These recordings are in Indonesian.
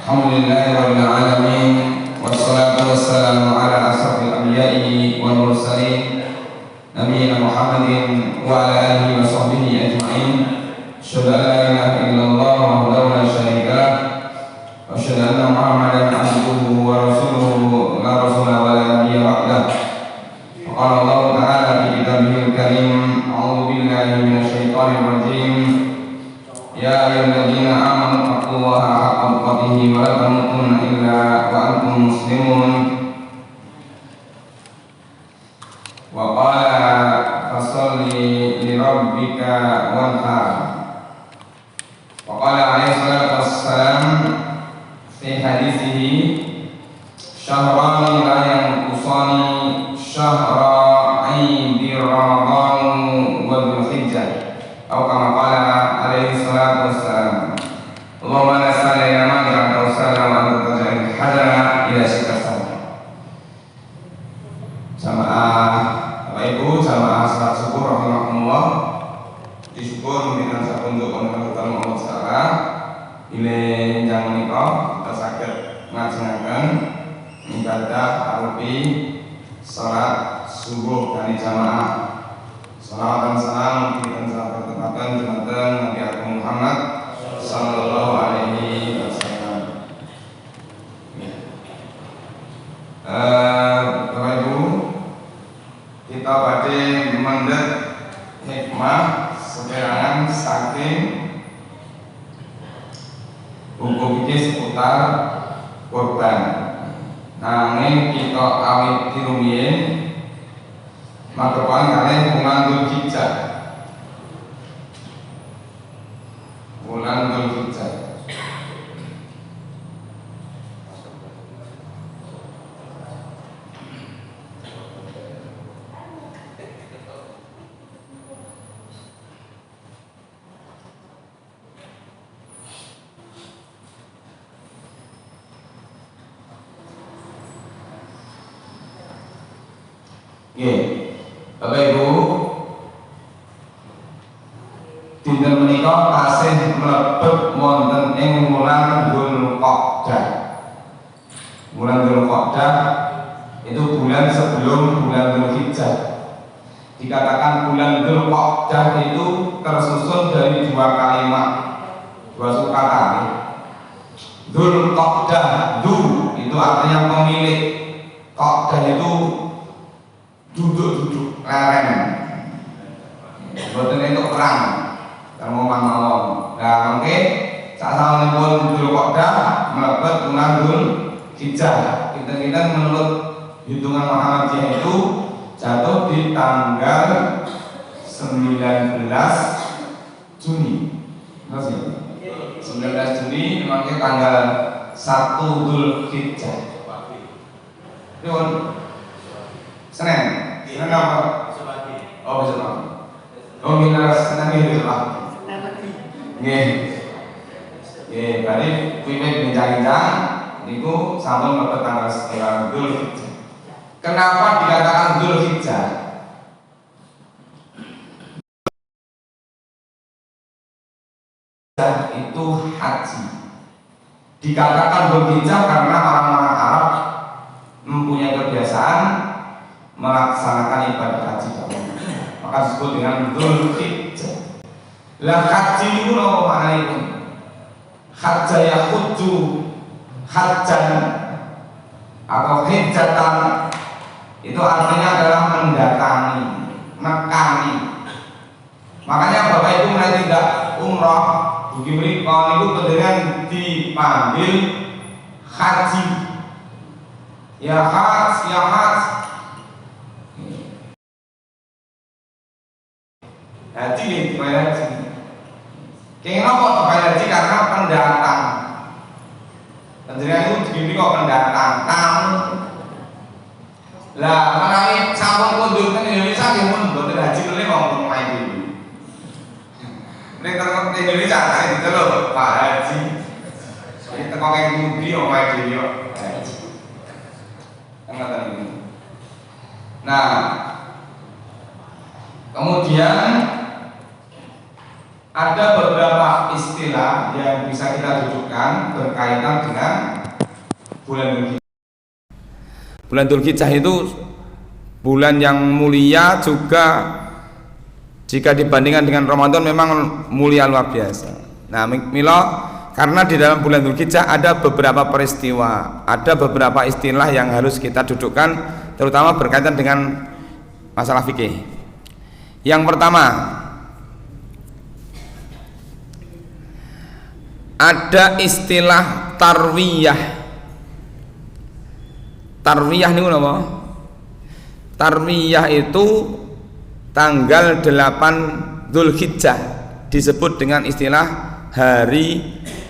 Alhamdulillahirabbil alamin wassalatu wassalamu ala asrofil anbiya'i wal mursalin nabiyina Muhammadin wa ala alihi wa sahbihi ajma'in. Asyhadu an la ilaha illallah wahdahu la syarika lah wa asyhadu anna Muhammadan abduhu wa rasuluhu la rasula wa la nabiyya ba'dah. Qala Allah ta'ala fi kitabihil karim a'udzu billahi minasy syaithanir rajim. Ya ayyuhalladzina amanu taqullaha haqqa tuqatih wa la tamutunna illa wa antum muslimun. Wa qala fasalli li rabbika wanhar. Wa qala alaihi salatu wassalam fi hadisihi syahrani la yanqusani syahra Aidi Ramadan wa Dzulhijjah. Atau kama qala alaihi salatu wassalam. Allahumma la sahla illa ma ja'altahu sahlan wa anta taj'alul hazana ila shi'ta sahlan. Jamaah Bapak Ibu, jamaah salat syukur rahimakumullah. Disyukur memberikan sapunjuk konten-konten Allah Ta'ala. Ile yang menikah kita saged ngajengaken ibadah arupi salat subuh dari jamaah. Salawat dan salam kita sampaikan dumateng Nabi Agung Muhammad sallallahu alaihi wasallam. Bapak Ibu, kita badhe mendhet hikmah seperangan saking hukum fikih seputar kurban. Nanging kita awit dirumiyin magepan kalih bulan Dzulhijjah. Bulan Dzulhijjah. Bapak Ibu, dinten menika tasih mlebet wonten ing wulan Dzulqa'dah. Bulan Dzulqa'dah itu bulan sebelum bulan Dzulhijjah. Dikatakan bulan Dzulqa'dah itu tersusun dari dua kalimat, dua sukakata. Dzulqa'dah, Dzul itu artinya pemilik, Qa'dah itu duduk-duduk lereng. Boten itu perang kalau mawon. Nah, mangke sasampunipun Dzulqa'dah mlebet bulan Dzulhijjah. Kita menurut hitungan Muhammadiyah itu jatuh di tanggal 19 Juni. Masih 19 Juni mangke tanggal 1 Dzulhijjah. Nuwun. Senin apa? Oh, besok pagi. Oh, minas Senin besok pagi. Nggih. Nggih, berarti wiwit bincang-bincang niku sampun mlebet tanggal 9 Dzulhijjah. Kenapa dikatakan Dzulhijjah? Itu haji. Dikatakan Dzulhijjah karena orang-orang Arab mempunyai kebiasaan melaksanakan ibadah haji dahulu, maka disebut dengan Dzulhijjah. Lah haji itu apa maknanya? Hajja yahujju hajjan atau hijjatan itu artinya adalah mendatangi, nekani. Makanya Bapak Ibu mulai tidak umroh dugi mriko niku dengan dipanggil haji. Ya haj, ya haj. Haji nih, bayar haji. Kenapa bayar haji? Karena pendatang. Penjelasan itu begini kok pendatang, tamu. Lah, menawi sampun kunjung ke Indonesia, yang pun buat haji boleh ngomong main dulu. Ini terkait Indonesia, saya gitu loh, Pak Haji. Ini terkait Budi, main dulu, haji. Nah, kemudian ada beberapa istilah yang bisa kita dudukkan berkaitan dengan bulan Dzulhijjah. Bulan Dzulhijjah itu bulan yang mulia juga, jika dibandingkan dengan Ramadan memang mulia luar biasa. Nah, mila karena di dalam bulan Dzulhijjah ada beberapa peristiwa, ada beberapa istilah yang harus kita dudukkan, terutama berkaitan dengan masalah fikih. Yang pertama, ada istilah tarwiyah. Tarwiyah niku napa? Tarwiyah itu tanggal 8 Dzulhijjah disebut dengan istilah hari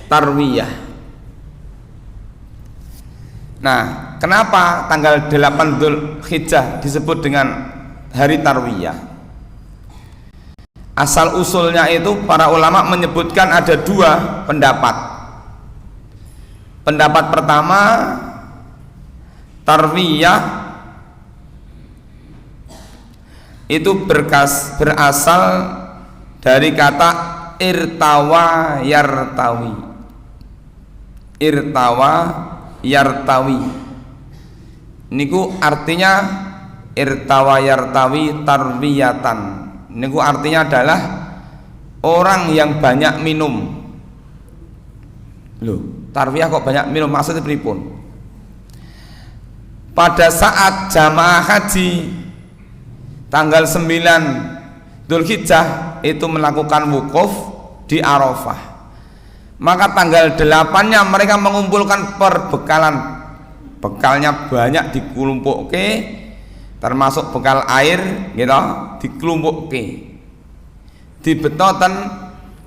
tarwiyah. Nah, kenapa tanggal 8 Dzulhijjah disebut dengan hari tarwiyah? Asal usulnya itu para ulama menyebutkan ada dua pendapat. Pendapat pertama, tarwiyah itu berasal dari kata irtawa yartawi. Irtawa yartawi niku artinya irtawa yartawi tarwiyatan. Niku artinya adalah orang yang banyak minum. Loh, tarwiyah kok banyak minum, maksudnya pripun? Pada saat jamaah haji tanggal 9 Dzulhijjah itu melakukan wukuf di Arafah, maka tanggal 8-nya mereka mengumpulkan perbekalan. Bekalnya banyak dikelumpukke, termasuk bekal air gitu, dikelumpukke, dibetoten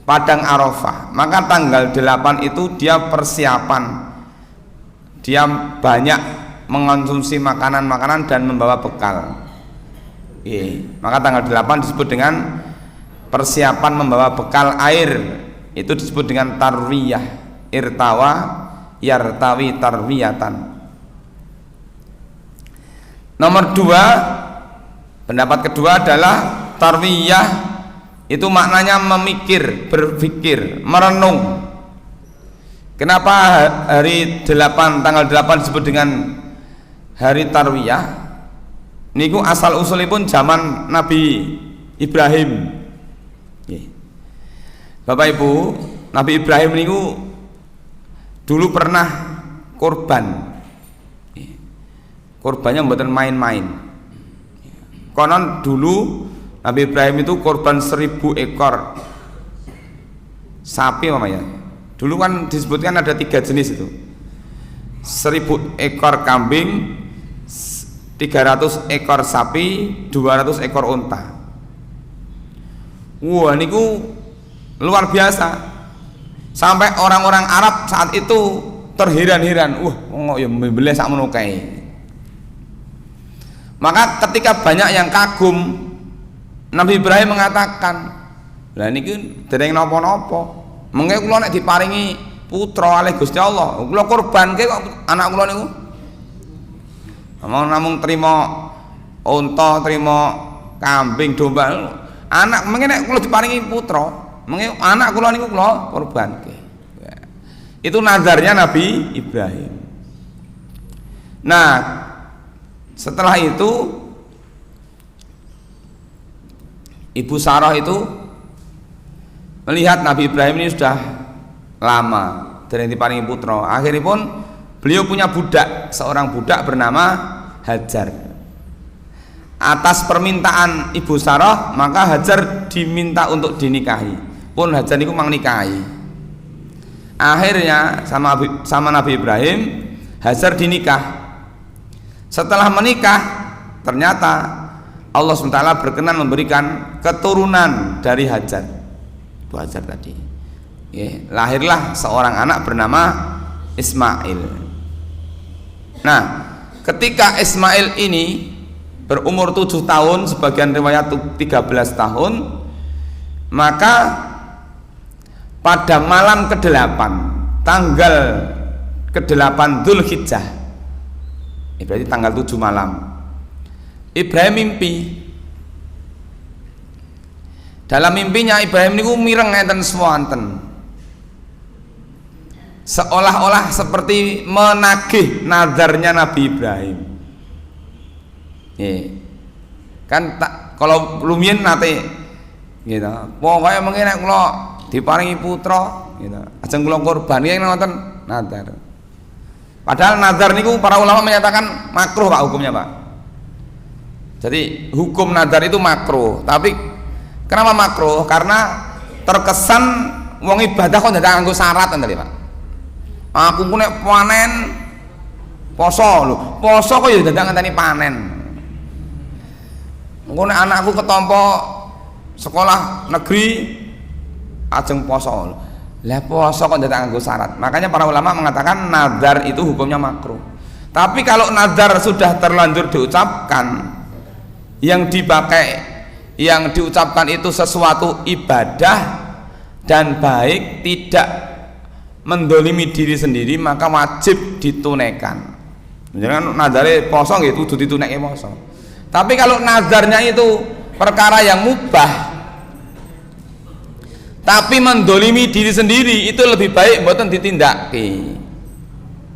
padang Arafah. Maka tanggal 8 itu dia persiapan, dia banyak mengonsumsi makanan-makanan dan membawa bekal. Maka tanggal 8 disebut dengan persiapan membawa bekal air, itu disebut dengan tarwiyah. Irtawa yartawi tarwiyatan. Nomor 2, pendapat kedua adalah tarwiyah itu maknanya memikir, berpikir, merenung. Kenapa hari 8 tanggal 8 disebut dengan hari tarwiyah? Niku asal usulipun zaman Nabi Ibrahim. Bapak Ibu, Nabi Ibrahim niku dulu pernah korban. Korbannya mboten main-main. Konon dulu Nabi Ibrahim itu korban 1000 ekor sapi namanya. Dulu kan disebutkan ada 3 jenis itu. 1000 ekor kambing, 300 ekor sapi, 200 ekor unta. Wah, niku luar biasa. Sampai orang-orang Arab saat itu terheran-heran. Wah, kok ya mbeleh sakmono kae. Maka ketika banyak yang kagum, Nabi Ibrahim mengatakan, "Lah niki dereng napa-napa. Mengke kula nek diparingi putra oleh Gusti Allah, kula korbanke kok anak kula niku. Namung trima unta, trima kambing, domba. Anak mengke nek kula diparingi putra, mengke anak kula niku kula korbanke." Itu nazarnya Nabi Ibrahim. Nah, setelah itu Ibu Sarah itu melihat Nabi Ibrahim ini sudah lama dari diparingi putra. Akhirnya pun beliau punya budak, seorang budak bernama Hajar. Atas permintaan Ibu Sarah, maka Hajar diminta untuk dinikahi. Pun Hajar itu mang nikahi. Akhirnya sama Nabi Ibrahim, Hajar dinikah. Setelah menikah, ternyata Allah SWT berkenan memberikan keturunan dari Hajar. Itu Hajar tadi. Lahirlah seorang anak bernama Ismail. Nah, ketika Ismail ini berumur 7 tahun, sebagian riwayat 13 tahun, maka pada malam ke-8, tanggal ke-8 Dzulhijjah, berarti tanggal 7 malam, Ibrahim Dalam mimpinya Ibrahim niku mireng ngeten swanten. Seolah-olah seperti menagih nazarnya Nabi Ibrahim. Kan tak, kalau lumiyin nate gitu. Pokoke mengki nek kula diparingi putra gitu. Ajeng kula kurban iki ngoten nazar. Padahal nazar niku para ulama menyatakan makruh Pak hukumnya Pak. Jadi hukum nazar itu makruh. Tapi kenapa makruh? Karena terkesan wong ibadah kok dadak nganggo syarat ngoten Pak. Aku ku nek panen poso lho. Poso kok ya dadak ngenteni panen. Engko nek anakku ketampa sekolah negeri ajeng poso. Lah poso kok dadak nganggo syarat. Makanya para ulama mengatakan nazar itu hukumnya makruh. Tapi kalau nazar sudah terlanjur diucapkan, yang dipakai, yang diucapkan itu sesuatu ibadah dan baik, tidak mendolimi diri sendiri, maka wajib ditunaikan. Jangan nazare poso nggih kudu ditunekke poso. Tapi kalau nazarnya itu perkara yang mubah tapi mendolimi diri sendiri, itu lebih baik mboten ditindakake.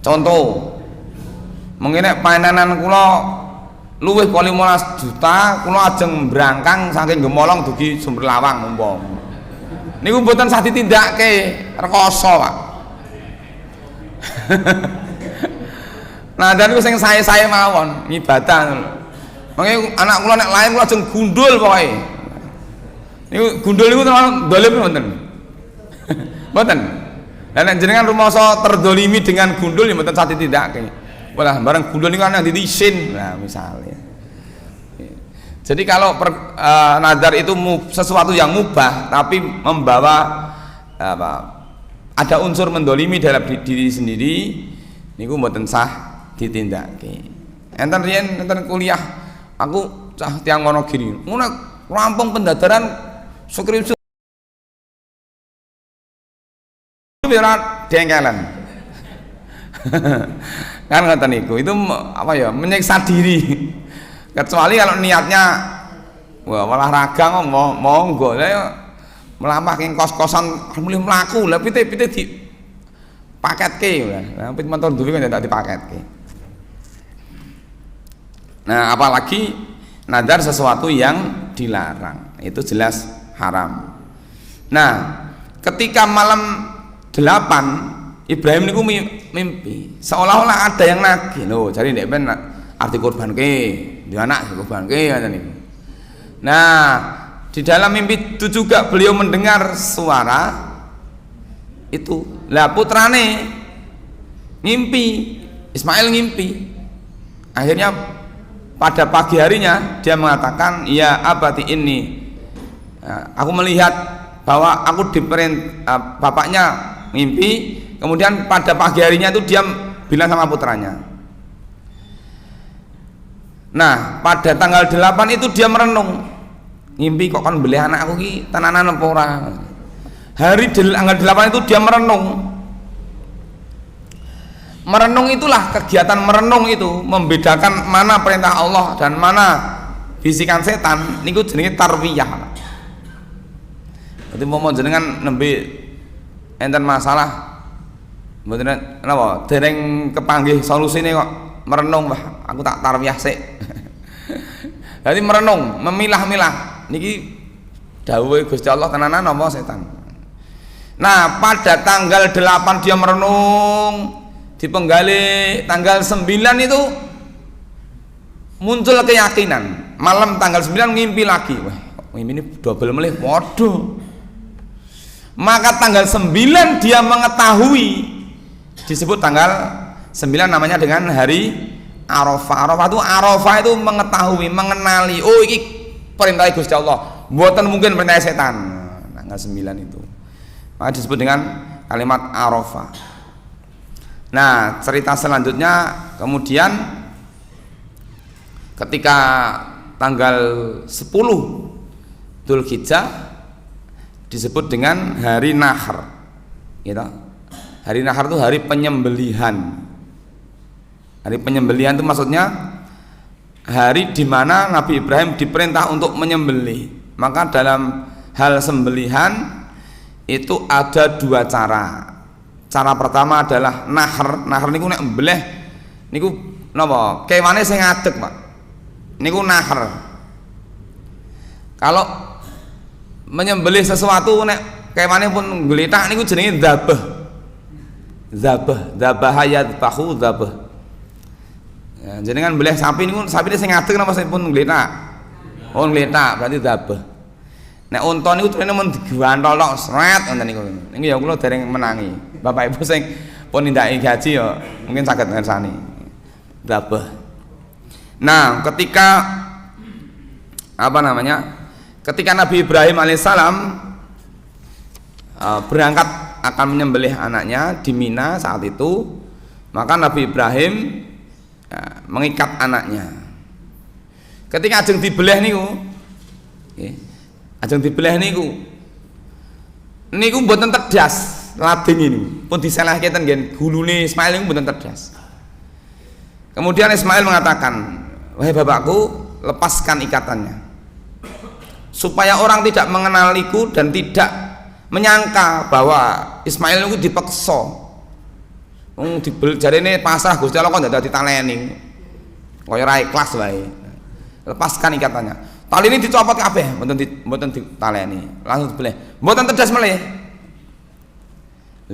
Contoh, mengene panenan kula luwih 15 juta, kula ajeng brangkang saking Gemolong dugi Sumber Lawang umpama. Niku mboten sah ditindakake, rekoso, Pak. Nah, dan itu saya mawon ibadah. Makanya anak kula nek lain kula ajeng gundul pokoke. Niku gundul niku terlalu dolim mboten. Mboten. Lah nek jenengan rumangsa terdolimi dengan gundul ya mboten sate tindakke. Walah barang gundul niku ana diisin. Nah, misalnya. Jadi kalau nazar itu sesuatu yang mubah tapi membawa ada unsur mendolimi dalam diri sendiri, niku mboten sah ditindakake. Enten riyen enten kuliah, aku cah tiang Wonogiri. Ngono rampung pendadaran skripsi ora dengkelan. Kan ngoten niku. Itu apa ya? Menyiksa diri. Kecuali kalau niatnya olahraga monggo. Lah melampah king kos-kosan mulih mlaku lah pite-pite di paketke lah pit motor duwe kan tak dipaketke. Nah, apalagi nazar sesuatu yang dilarang, itu jelas haram. Nah, ketika malam 8 Ibrahim niku mimpi seolah-olah ada yang nagih lho, jadi nek ben arti kurbanke, di anak kurbanke ngoten niku. Nah, di dalam mimpi itu juga beliau mendengar suara itu. Lah putrane ngimpi, Ismail ngimpi. Akhirnya pada pagi harinya dia mengatakan, "Ya abati ini." Aku melihat bahwa aku bapaknya ngimpi, kemudian pada pagi harinya itu dia bilang sama putranya. Nah, pada tanggal 8 itu dia merenung. Ngimpi kok kan beli anak aku ki tenanan apa ora. Hari tanggal 8 itu dia merenung. Merenung itulah kegiatan merenung itu membedakan mana perintah Allah dan mana bisikan setan. Niku jenenge tarwiyah. Dadi momo jenengan nembe enten masalah mboten napa dereng kepanggih solusine kok merenung, Mbah. Aku tak tarwiyah sik. Jadi merenung, memilah-milah niki dawuhe Gusti Allah tenanan apa setan. Nah, pada tanggal 8 dia merenung, dipenggali tanggal 9 itu muncul keyakinan. Malam tanggal 9 ngimpi lagi. Wah, ngimpi ini double melih, waduh. Maka tanggal 9 dia mengetahui, disebut tanggal 9 namanya dengan hari Arafah. Arafah itu mengetahui, mengenali, oh ini perintah Gusti Allah, buatan mungkin perintah setan. Tanggal 9 itu maka disebut dengan kalimat Arafah. Nah, cerita selanjutnya kemudian ketika tanggal 10 Dzulhijjah disebut dengan hari Nahar, gitu. Hari Nahar itu hari penyembelihan. Hari penyembelihan itu maksudnya hari di mana Nabi Ibrahim diperintah untuk menyembelih. Maka dalam hal sembelihan itu ada dua cara. Cara pertama adalah nahar. Nahar niku nek mbeleh niku napa? Kewane sing ngadeg, Pak. Niku nahar. Kalau menyembelih sesuatu nek kewane pun nggletak niku jenenge dzabah. Dzabah yadbahu dzabah. Ya, jenengan mbelih sapi niku sapine sing ngadeg napa sing pun nggletak? Oh nggletak berarti dzabah. Nek unta niku trene men digantol tok sret ngoten niku. Niku ya kula dereng menangi. Bapak Ibu sing pun nindaki gaji ya mungkin saged ngersani. Dzabah. Nah, ketika ketika Nabi Ibrahim alaihissalam berangkat akan menyembelih anaknya di Mina saat itu, maka Nabi Ibrahim mengikat anaknya. Ketika ajeng dibeleh niku, niku mboten tedas lading ini, pun diselehke ten ngen gulune Ismail niku mboten tedas. Kemudian Ismail mengatakan, "Wahai bapakku, lepaskan ikatannya." Supaya orang tidak mengenaliku dan tidak menyangka bahwa Ismail itu dipeksa. Wong jarene pasrah Gusti Allah kok ndak ditaleni. Kaya ra ikhlas wae. Lepaskan ikatannya. Tali ini dicopot kabeh, mboten ditaleni. Langsung dibeleh. Mboten tedas meleh.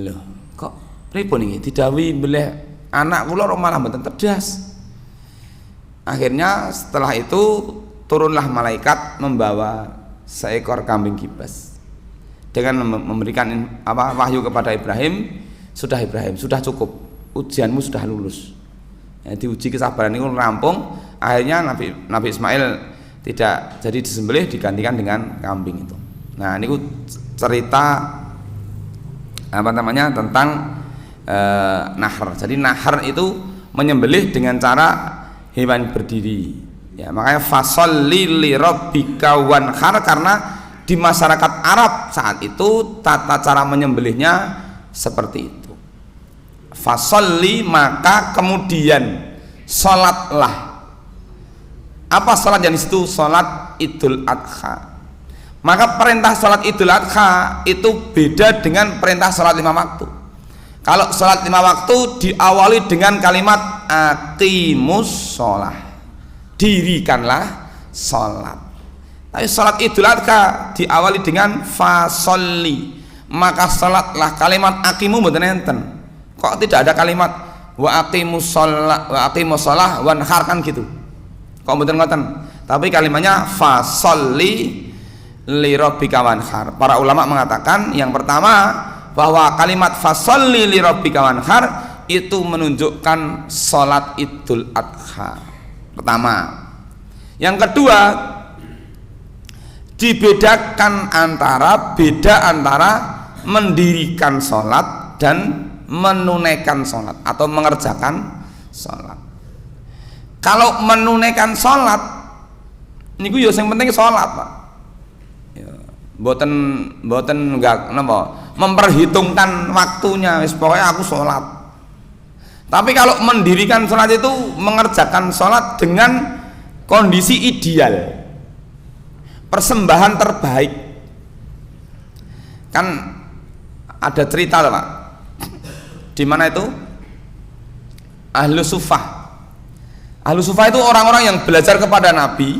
Loh, kok pripun iki didhawuhi beleh anak kula malah mboten tedas. Akhirnya setelah itu turunlah malaikat membawa seekor kambing kibas dengan memberikan wahyu kepada Ibrahim, sudah cukup, ujianmu sudah lulus. Ya, diuji kesabaran ini rampung. Akhirnya Nabi Ismail tidak jadi disembelih, digantikan dengan kambing itu. Nah, ini cerita tentang nahar. Jadi nahar itu menyembelih dengan cara hewan berdiri. Ya, makanya fasolli li rabbika wanhar, karena di masyarakat Arab saat itu tata cara menyembelihnya seperti itu. Fasolli, maka kemudian salatlah. Apa salat yang disitu? Salat Idul Adha. Maka perintah salat Idul Adha itu beda dengan perintah salat 5 waktu. Kalau salat 5 waktu diawali dengan kalimat aqimus sholah, dirikanlah salat. Tapi salat Idul Adha diawali dengan fasolli, maka salatlah. Kalimat aqimu mboten enten. Kok tidak ada kalimat wa aqimus sholah wanhar kan gitu? Kok mboten ngoten? Tapi kalimatnya fasolli li rabbika wanhar. Para ulama mengatakan yang pertama bahwa kalimat fasolli li rabbika wanhar itu menunjukkan salat Idul Adha pertama. Yang kedua, dibedakan antara mendirikan salat dan menunaikan salat atau mengerjakan salat. Kalau menunaikan salat niku yo sing penting salat, Pak. Ya, mboten enggak napa memperhitungkan waktunya, wis pokoknya aku salat. Tapi kalau mendirikan salat itu mengerjakan salat dengan kondisi ideal, persembahan terbaik. Kan ada cerita loh, Pak. Di mana itu? Ahlus Sufah. Ahlus Sufah itu orang-orang yang belajar kepada Nabi,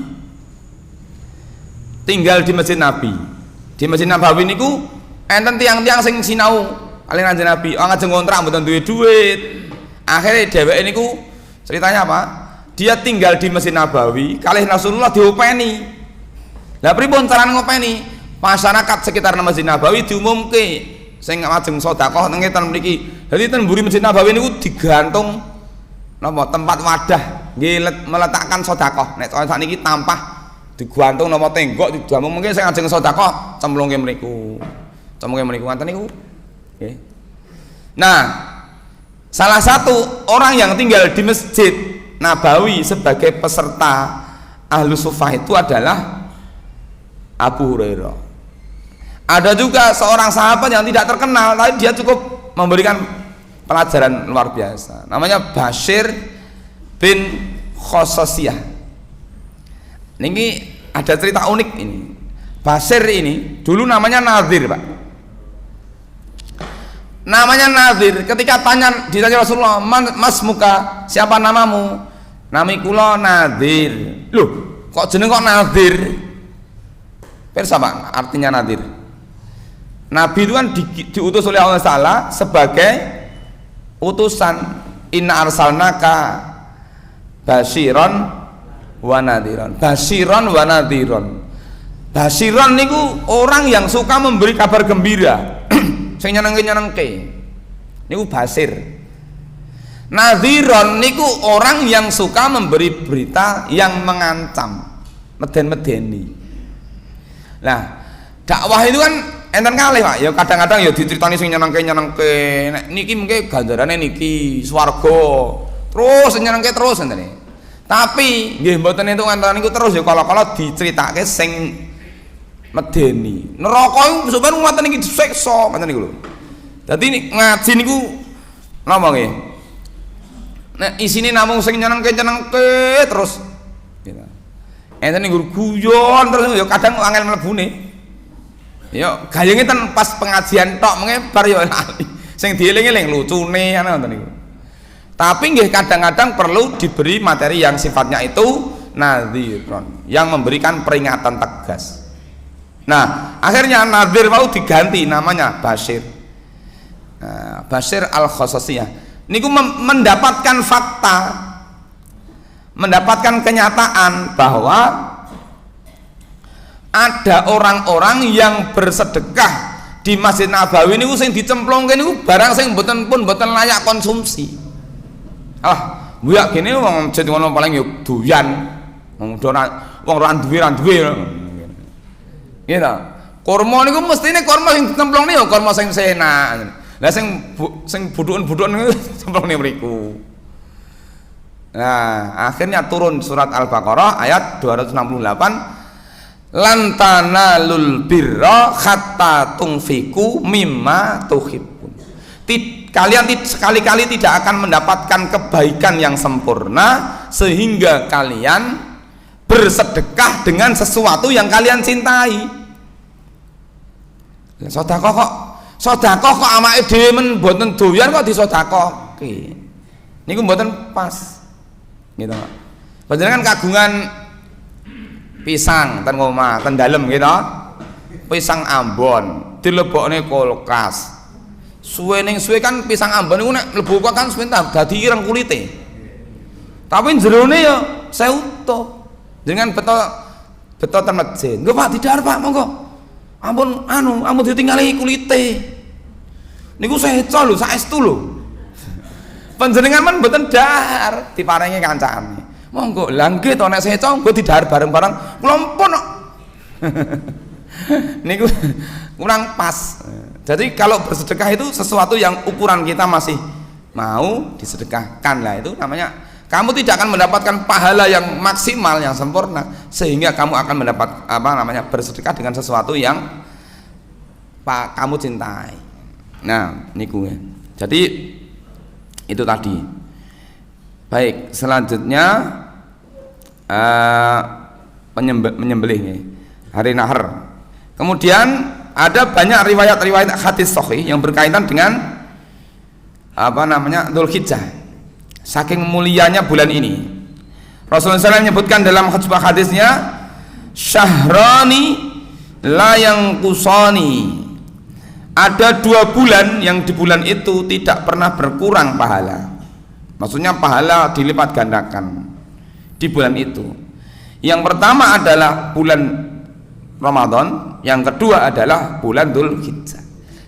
tinggal di Masjid Nabi. Di Masjid Nabawi niku enten tiang-tiang sing sinau kali Kanjeng Nabi, ngajeng kontrak mboten duwe duit. Akhirnya dheweke niku ceritanya apa? Dia tinggal di Masjid Nabawi, kalih Rasulullah diopeni. Lah pripun carane ngopeni? Masyarakat sekitar Masjid Nabawi diumumke sing ngajeng sedekah teng ngeten mriki. Dadi ten mburi Masjid Nabawi niku digantung napa tempat wadah nggih meletakkan sedekah. Nek sakniki tampah digantung napa tenggok dijamu mungkin sing ngajeng sedekah cemplungke mriku. Cemplungke mriku ngoten niku. Nggih. Nah, salah satu orang yang tinggal di Masjid Nabawi sebagai peserta Ahlus Sufah itu adalah Abu Hurairah. Ada juga seorang sahabat yang tidak terkenal, tapi dia cukup memberikan pelajaran luar biasa. Namanya Bashir bin Khososiyah. Ini ada cerita unik ini. Basir ini dulu namanya Nadhir, Pak. Namanya Nadhir. Ketika ditanya Rasulullah, "Mas muka, siapa namamu?" "Nami kula Nadhir." "Loh, kok jeneng kok Nadhir?" Pirsa, Pak, artinya Nadhir. Nabi itu kan diutus oleh Allah Ta'ala sebagai utusan. Inna arsalnaka basyiran wa nadhiran. Basyiran wa nadhiran. Basyiran niku orang yang suka memberi kabar gembira. Sing nyenengke. Niku basir. Nadhiran niku orang yang suka memberi berita yang mengancam, meden-medeni. Nah, dakwah itu kan enten kalih, Pak. Ya kadang-kadang ya diceritani sing nyenengke. Nek niki mengke ganjarane niki swarga. Terus nyenengke terus ngene. Tapi nggih mboten entuk enten niku terus ya kala-kala diceritake sing medeni. Neraka iku sampeyan ngoten iki disiksa ngoten niku lho. Dadi ngaji niku napa nggih? Nek isine namung sing nyenengke terus gitu. Enten niku guyon terus ya kadang angel mlebune. Ya gayenge ten pas pengajian tok mengke bar ya lali. Sing dieling-eling lucune ana ngoten niku. Tapi nggih kadang-kadang perlu diberi materi yang sifatnya itu nadhiron, yang memberikan peringatan tegas. Nah, akhirnya nadhir mau diganti namanya Basyir. Nah, Basyir al-Khososiyah. Niku mendapatkan fakta, mendapatkan kenyataan bahwa ada orang-orang yang bersedekah di Masjid Nabawi niku sing dicemplungke niku barang sing mboten layak konsumsi. Ah, buyak gene wong masjid ngono paling yo doyan. Wong ora duwe. Gitu. Kurma niku mestine kurma sing dicemplungne ya kurma sing enak. Lah sing budhuken niku cemplungne mriku. Nah, akhirnya turun surat Al-Baqarah ayat 268. Lan tanalul birra hatta tunfiku mimma tuhibbun. Kalian sekali-kali tidak akan mendapatkan kebaikan yang sempurna sehingga kalian bersedekah dengan sesuatu yang kalian cintai. Sedekah kok awake dhewe men mboten doyan kok disedekahke. Niku mboten pas. Gitu. Panjenengan kagungan pisang ten omah, ten dalem gitu. Pisang Ambon dilebokne kulkas. Suwe kan pisang Ambon niku nek mlebu kulkas kan suwe dadi ireng kulite. Tapi jerone ya seutuh. Dengan beto ten masjid. Nggih Pak, didhar Pak, monggo. Ampun ditingali kulite. Niku seco lho, saestu lho. Panjenengan men mboten dahar diparingi kancane. Monggo, lha nggih to nek seco nggo didhar bareng-bareng kula mpun kok. Niku kurang pas. Jadi kalau bersedekah itu sesuatu yang ukuran kita masih mau disedekahkan lah, itu namanya kamu tidak akan mendapatkan pahala yang maksimal yang sempurna sehingga kamu akan mendapat bersedekah dengan sesuatu yang kamu cintai. Nah, niku ya. Jadi itu tadi. Baik, selanjutnya menyembelih hari nahar. Kemudian ada banyak riwayat-riwayat hadis sahih yang berkaitan dengan Dzulhijjah. Saking mulianya bulan ini, Rasulullah SAW menyebutkan dalam sebuah hadisnya, syahrani la yanqusani. Ada 2 bulan yang di bulan itu tidak pernah berkurang pahala. Maksudnya pahala dilipat gandakan di bulan itu. Yang pertama adalah bulan Ramadan, yang kedua adalah bulan Dzulhijjah.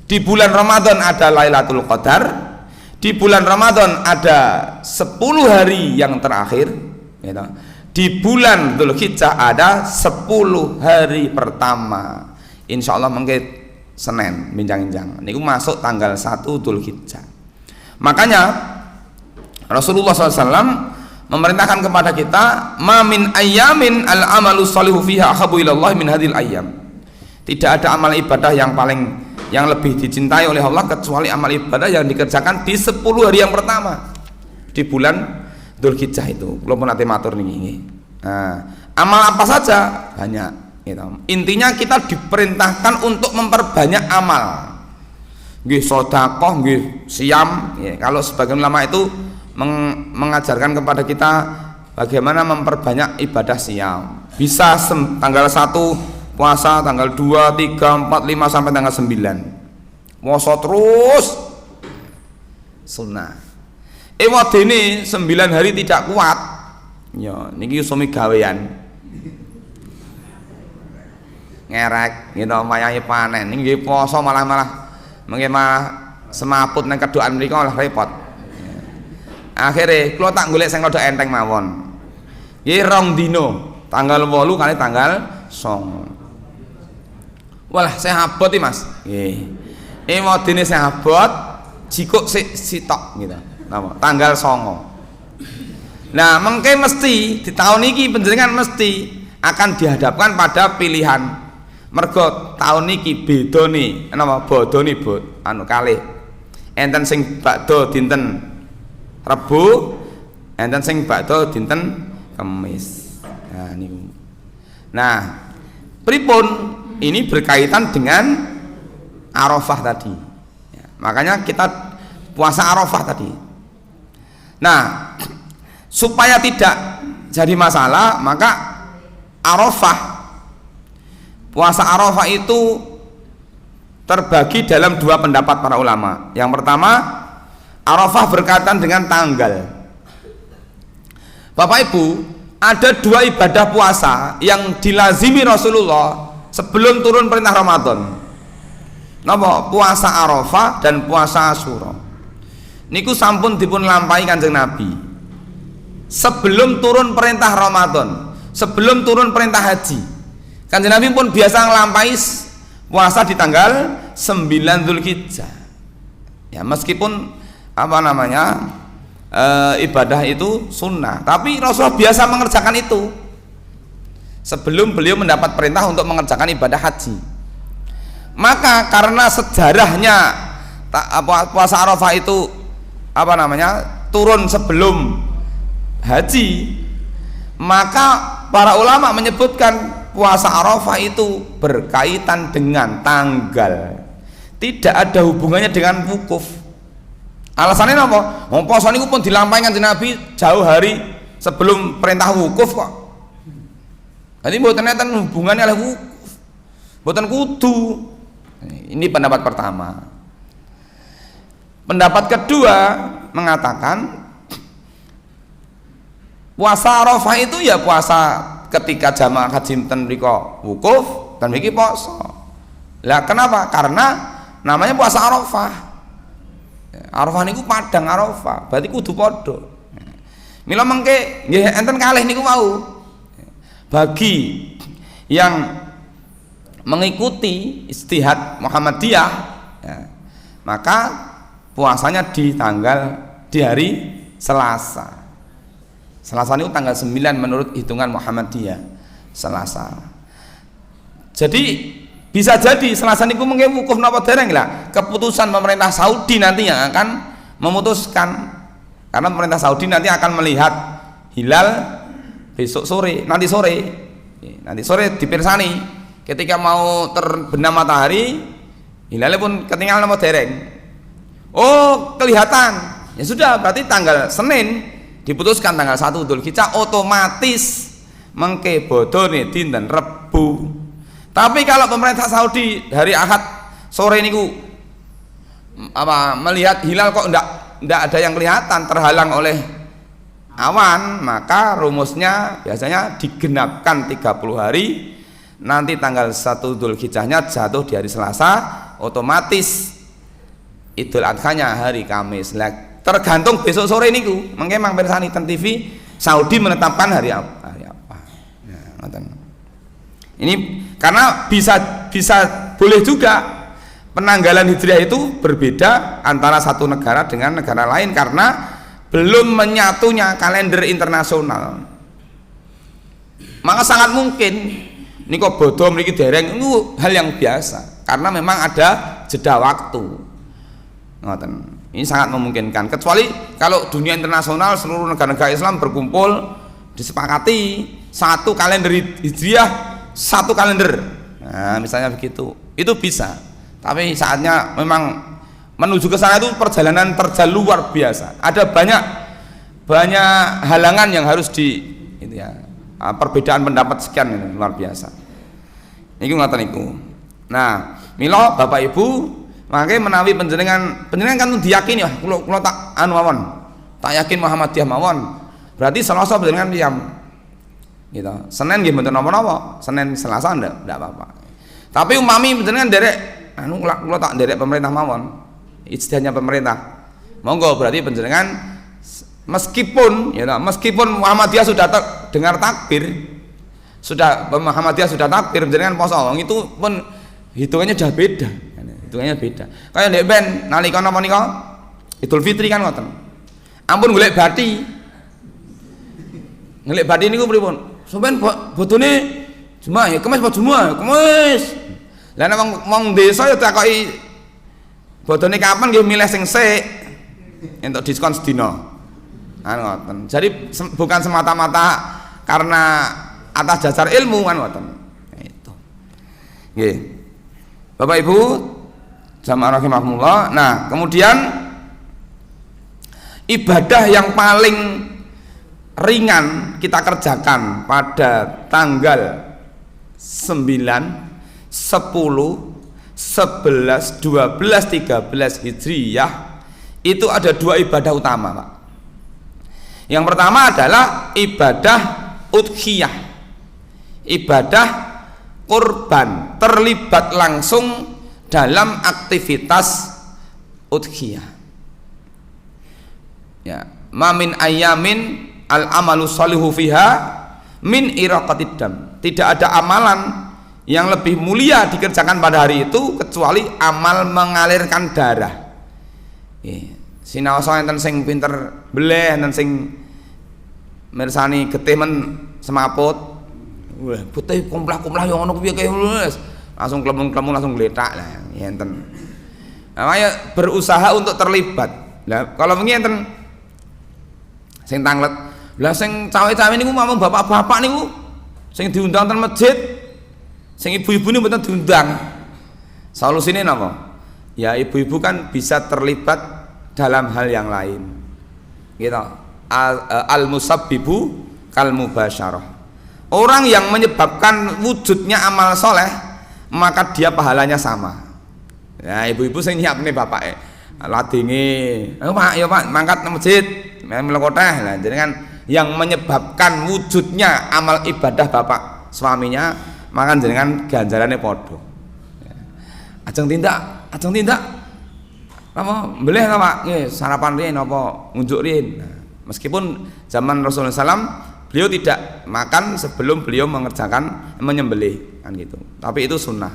Di bulan Ramadan ada Lailatul Qadar, di bulan Ramadan ada 10 hari yang terakhir, gitu. Di bulan Dzulhijjah ada 10 hari pertama. Insya Allah mungkin Senin binjang-binjang niku masuk tanggal 1 Dzulhijjah. Makanya Rasulullah SAW memerintahkan kepada kita, ma min ayyamin al amalu shalihu fiha ahabbu ilallah min hadhil ayyam. Tidak ada amal ibadah yang lebih dicintai oleh Allah kecuali amal ibadah yang dikerjakan di 10 hari yang pertama di bulan Dzulhijjah itu. Kula pun ate matur niki. Nah, amal apa saja? Banyak. gitu. Intinya kita diperintahkan untuk memperbanyak amal. Nggih sedekah, nggih siam. Ya, kalau sebagian ulama itu mengajarkan kepada kita bagaimana memperbanyak ibadah siam. Bisa tanggal 1 puasa, tanggal 2, 3, 4, 5 sampai tanggal 9. Puasa terus sunnah. Wadene 9 hari tidak kuat. Ya, niki usumi gawean. Ngerek gitu mayahe panen. Nggih poso malah mengke semaput nang kedokan mriku malah repot. Akhirnya kula tak golek sing rada enteng mawon. Nggih 2 dina, tanggal 8 kali tanggal 9. Walah saya abot iki Mas. Nggih. Wadene saya abot, jikuk sik sitok gitu. Napa? Tanggal 9. Nah, mengke mesti di tahun ini panjenengan mesti akan dihadapkan pada pilihan. Mergo tahun niki beda nih, napa bodone bot anu kalih. Enten sing bakda dinten Rebo, enten sing bakda dinten Kamis. Nah niku. Nah, pripun ini berkaitan dengan Arafah tadi. Ya, makanya kita puasa Arafah tadi. Nah, supaya tidak jadi masalah, maka puasa Arafah itu terbagi dalam 2 pendapat para ulama. Yang pertama, Arafah berkaitan dengan tanggal. Bapak Ibu, ada 2 ibadah puasa yang dilazimi Rasulullah sebelum turun perintah Ramadan. Napa? Puasa Arafah dan puasa Asyura. Niku sampun dipun lampahi Kanjeng Nabi sebelum turun perintah Ramadan, sebelum turun perintah haji. Kanjeng Nabi pun biasa nglampahi puasa di tanggal 9 Dzulhijjah. Ya, meskipun ibadah itu sunnah, tapi Rasulullah biasa mengerjakan itu sebelum beliau mendapat perintah untuk mengerjakan ibadah haji. Maka karena sejarahnya puasa Arafah itu turun sebelum haji, maka para ulama menyebutkan puasa Arafah itu berkaitan dengan tanggal, tidak ada hubungannya dengan wukuf. Alasannya apa? Puasa niku pun dilampahi Kanjeng Nabi jauh hari sebelum perintah wukuf kok. Jadi mboten enten hubungannya oleh wukuf, mboten kudu. Ini pendapat pertama. Pendapat kedua mengatakan puasa Arafah itu ya puasa ketika jamaah haji ten mriko wukuf dan mriki poso. Lah kenapa? Karena namanya puasa Arafah. Arafah niku padang Arafah, berarti kudu padha. Mila mengke nggih enten kalih niku mau. Bagi yang mengikuti istihad Muhammadiyah, ya, maka puasanya di hari Selasa. Selasa itu tanggal 9 menurut hitungan Muhammadiyah, Selasa. Jadi bisa jadi Selasa niku mengke wukuf napa dereng lah. Keputusan pemerintah Saudi nanti yang akan memutuskan, karena pemerintah Saudi nanti akan melihat hilal besok sore, nanti sore dipirsani. Ketika mau terbenam matahari, hilalnya pun ketinggalan napa dereng. Oh, kelihatan. Ya sudah, berarti tanggal Senin diputuskan tanggal 1 Dzulhijjah, otomatis mengke bodone dinten Rebu. Tapi kalau pemerintah Saudi hari Ahad sore niku melihat hilal kok ndak ada yang kelihatan, terhalang oleh awan, maka rumusnya biasanya digenapkan 30 hari. Nanti tanggal 1 Dzulhijjahnya jatuh di hari Selasa, otomatis Idul Adhanya hari Kamis. Tergantung besok sore niku, mengke mang pirsani ten TV Saudi menetapkan hari apa. Nah, ini karena bisa boleh juga penanggalan Hijriah itu berbeda antara satu negara dengan negara lain karena belum menyatunya kalender internasional. Maka sangat mungkin niko bodoh mriki dereng itu hal yang biasa karena memang ada jeda waktu. Ngoten. Ini sangat memungkinkan, kecuali kalau dunia internasional seluruh negara-negara Islam berkumpul disepakati satu kalender Hijriah 1 kalender. Nah, misalnya begitu. Itu bisa. Tapi saatnya memang menuju ke sana itu perjalanan terjal luar biasa. Ada banyak halangan yang harus itu ya. Perbedaan pendapat sekian ini luar biasa. Niku ngoten niku. Nah, mila Bapak Ibu, mangke menawi panjenengan kan diyakini ya, kula tak anu mawon. Tak yakin Muhammadiyah mawon. Berarti Selasa panjenengan piyam. Gitu. Senin nggih mboten napa-napa. Senin Selasa ndak apa-apa. Tapi umami panjenengan derek anu kula tak derek pemerintah mawon. Ijtihadnya pemerintah. Monggo berarti panjenengan meskipun Muhammadiyah sudah dengar takbir, Muhammadiyah sudah takbir jenengan poso, itu pun hitungannya sudah beda. Hitungannya beda. Kaya ndek ben nalika napa nika? Idul Fitri kan ngoten. Ampun golek bathi. Golek bathi niku pripun? Sampeyan bodone Jumat ya, Kamis apa Jumat? Kamis. Lah nek wong desa ya takoki bodone kapan nggih milih sing sik entuk diskon sedina. Ngoten. Jadi bukan semata-mata karena atas dasar ilmu kan ngoten. Itu. Nggih. Bapak Ibu jamaah rahimakumullah. Nah, kemudian ibadah yang paling ringan kita kerjakan pada tanggal 9, 10, 11, 12, 13 Hijriyah itu ada 2 ibadah utama, Pak. Yang pertama adalah ibadah udhiyah, ibadah kurban, terlibat langsung dalam aktivitas udhiyah. Ya, ma min ayamin al amalu sholihu fiha min iraqatid dam. Tidak ada amalan yang lebih mulia dikerjakan pada hari itu kecuali amal mengalirkan darah. Sinaosa enten sing pinter beleh, enten sing mirsani getih men semaput. Wah, putih kumplah-kumplah yo ngono piye kae langsung klemu-klemu langsung gletak lah enten. Namanya berusaha untuk terlibat. Lah kalau wingi enten sing tanglet. Lah sing cawe-cawe niku mamung bapak-bapak niku sing diundang ten masjid, sing ibu-ibu niku mboten diundang. Solusine napa? Ya ibu-ibu kan bisa terlibat dalam hal yang lain. Gitu. Al-musabbibu kal mubasyarah. Orang yang menyebabkan wujudnya amal soleh, maka dia pahalanya sama. Ya ibu-ibu sing nyiapne bapake. Ladinge, ayo Pak, mangkat nang masjid, melokoteh lah. Jadi kan yang menyebabkan wujudnya amal ibadah bapak suaminya, maka jenengan ganjarannya podo. Ajeng tindak. Apa beleh ta Pak? Nggih, sarapan riyen apa ngunjuk riyen. Meskipun zaman Rasulullah SAW beliau tidak makan sebelum beliau mengerjakan menyembelih kan gitu. Tapi itu sunnah.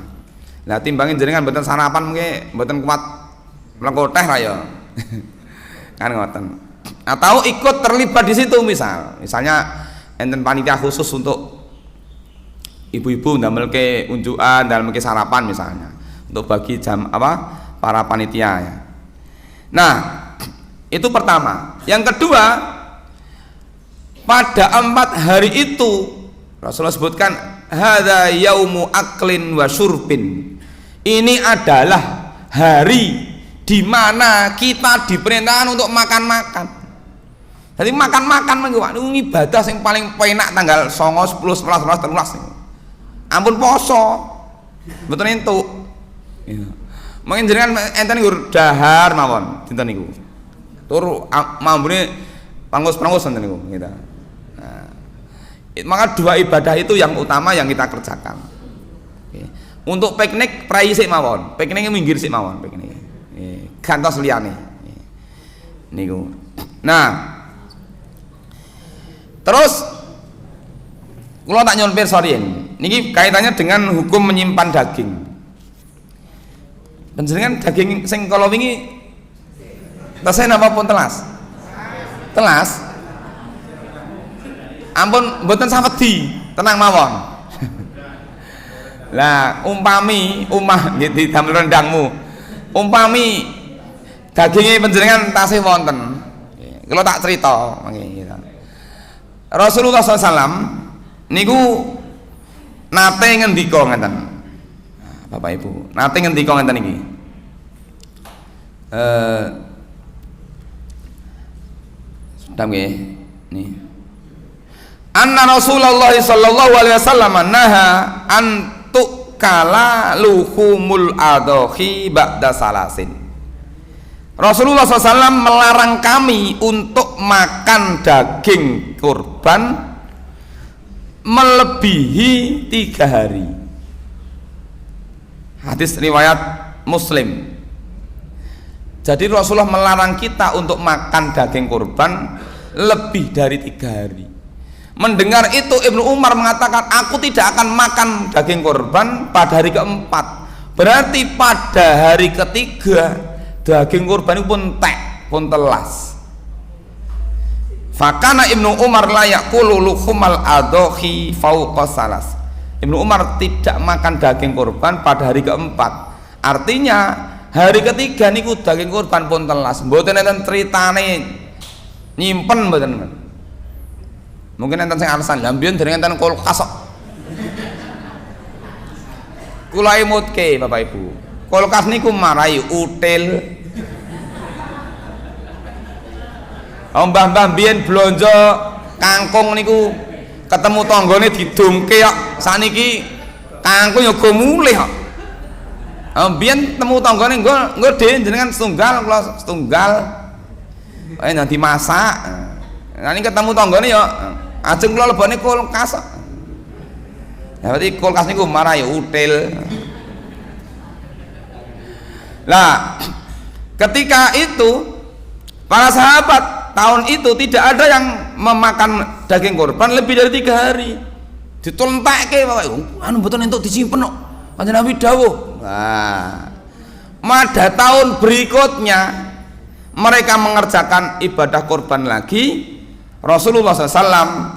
Lah timbangin jenengan mboten sarapan mungkin mboten kuat mlengkoteh lah ya. Kan ngoten. Atau ikut terlibat di situ misalnya enten panitia khusus untuk ibu-ibu ndamelke unjukan, ndamelke sarapan misalnya. Untuk bagi jam para panitia ya. Nah, itu pertama. Yang kedua, pada 4 hari itu Rasulullah sebutkan hadza yaumu aklin wa syurbin. Ini adalah hari di mana kita diperintahkan untuk makan-makan. Jadi makan-makan niku ibadah yang paling penak tanggal 9, 10, 11, 12, 13. Ampun poso. Mboten entuk. Iya. Mungkin jenengan enten nggur dahar mawon dinten niku. Turu mambune pangus-pangus enten niku gitu. Nah, maka 2 ibadah itu yang utama yang kita kerjakan. Oke. Untuk piknik prai sik mawon, pikniknya minggir sik mawon piknik. Gantos liyane. Niku. Nah, terus kula tak nyuwun pirsa riyen. Niki kaitannya dengan hukum menyimpan daging. Panjenengan daging sing kala wingi tesen apa pun telas? Telas. Ampun mboten sawedi, tenang mawon. Lah umpami umah nggih didamel rendangmu. Umpami dagingnya panjenengan tasih wonten. Kalau tak cerita Rasulullah SAW niku nate ngendika ngeten. Bapak Ibu, nate ngendika ngeten iki. Sudah nggih. Nih. Anna Rasulullah sallallahu alaihi wasallam naha an tukala luhumul adhi ba'da salasin. Rasulullah SAW melarang kami untuk makan daging kurban melebihi 3 hari. Hadis riwayat Muslim. Jadi Rasulullah melarang kita untuk makan daging kurban lebih dari 3 hari. Mendengar itu Ibnu Umar mengatakan, aku tidak akan makan daging kurban pada hari keempat. Berarti pada hari ketiga daging kurban itu pun pun telas. Fakana Ibnu Umar la yaqulu luhumal adhi fauqa salas. Ibnu Umar tidak makan daging kurban pada hari keempat. Artinya hari ketiga niku daging kurban pun telas. Mboten enten critane nyimpen mboten. Mungkin enten sing alasan lha mbiyen dereng enten kulkas kok. Kula imutke Bapak Ibu. Kulkas niku marai util. Mbah-mbah mbiyen blonjo kangkung niku ketemu tanggane didungke kok. Saniki kangkung ya go mulih kok. Mbiyen temu tanggane nggo dhewe jenengan setunggal kula setunggal. Nanti masak. Nah ini ketemu tanggane ya ajeng kula lebone kulkas kok. Ya berarti kulkas niku marah ya util. Lah ketika itu para sahabat tahun itu tidak ada yang memakan daging kurban lebih dari 3 hari. Ditulentekke Bapak Ibu. Anu mboten entuk disimpen kok. Kanjeng Nabi dawuh. Nah, pada tahun berikutnya mereka mengerjakan ibadah kurban lagi. Rasulullah SAW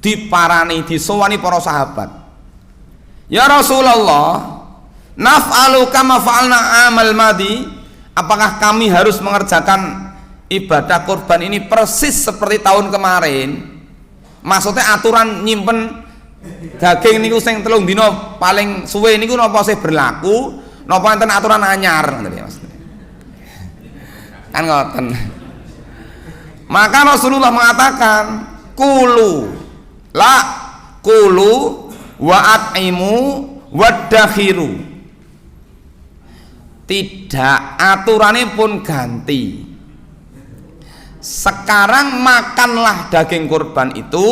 diparani, disowani para sahabat. Ya Rasulullah, naf'alu kama fa'alna amal madi. Apakah kami harus mengerjakan ibadah kurban ini persis seperti tahun kemarin? Maksudnya aturan nyimpen daging niku sing 3 dina paling suwe niku napa sih berlaku? Napa enten aturan anyar ngoten ya Mas? Kan ngoten. Maka Rasulullah mengatakan, kulu wa at'imu waddakhiru. Tidak, aturannya pun ganti. Sekarang makanlah daging kurban itu,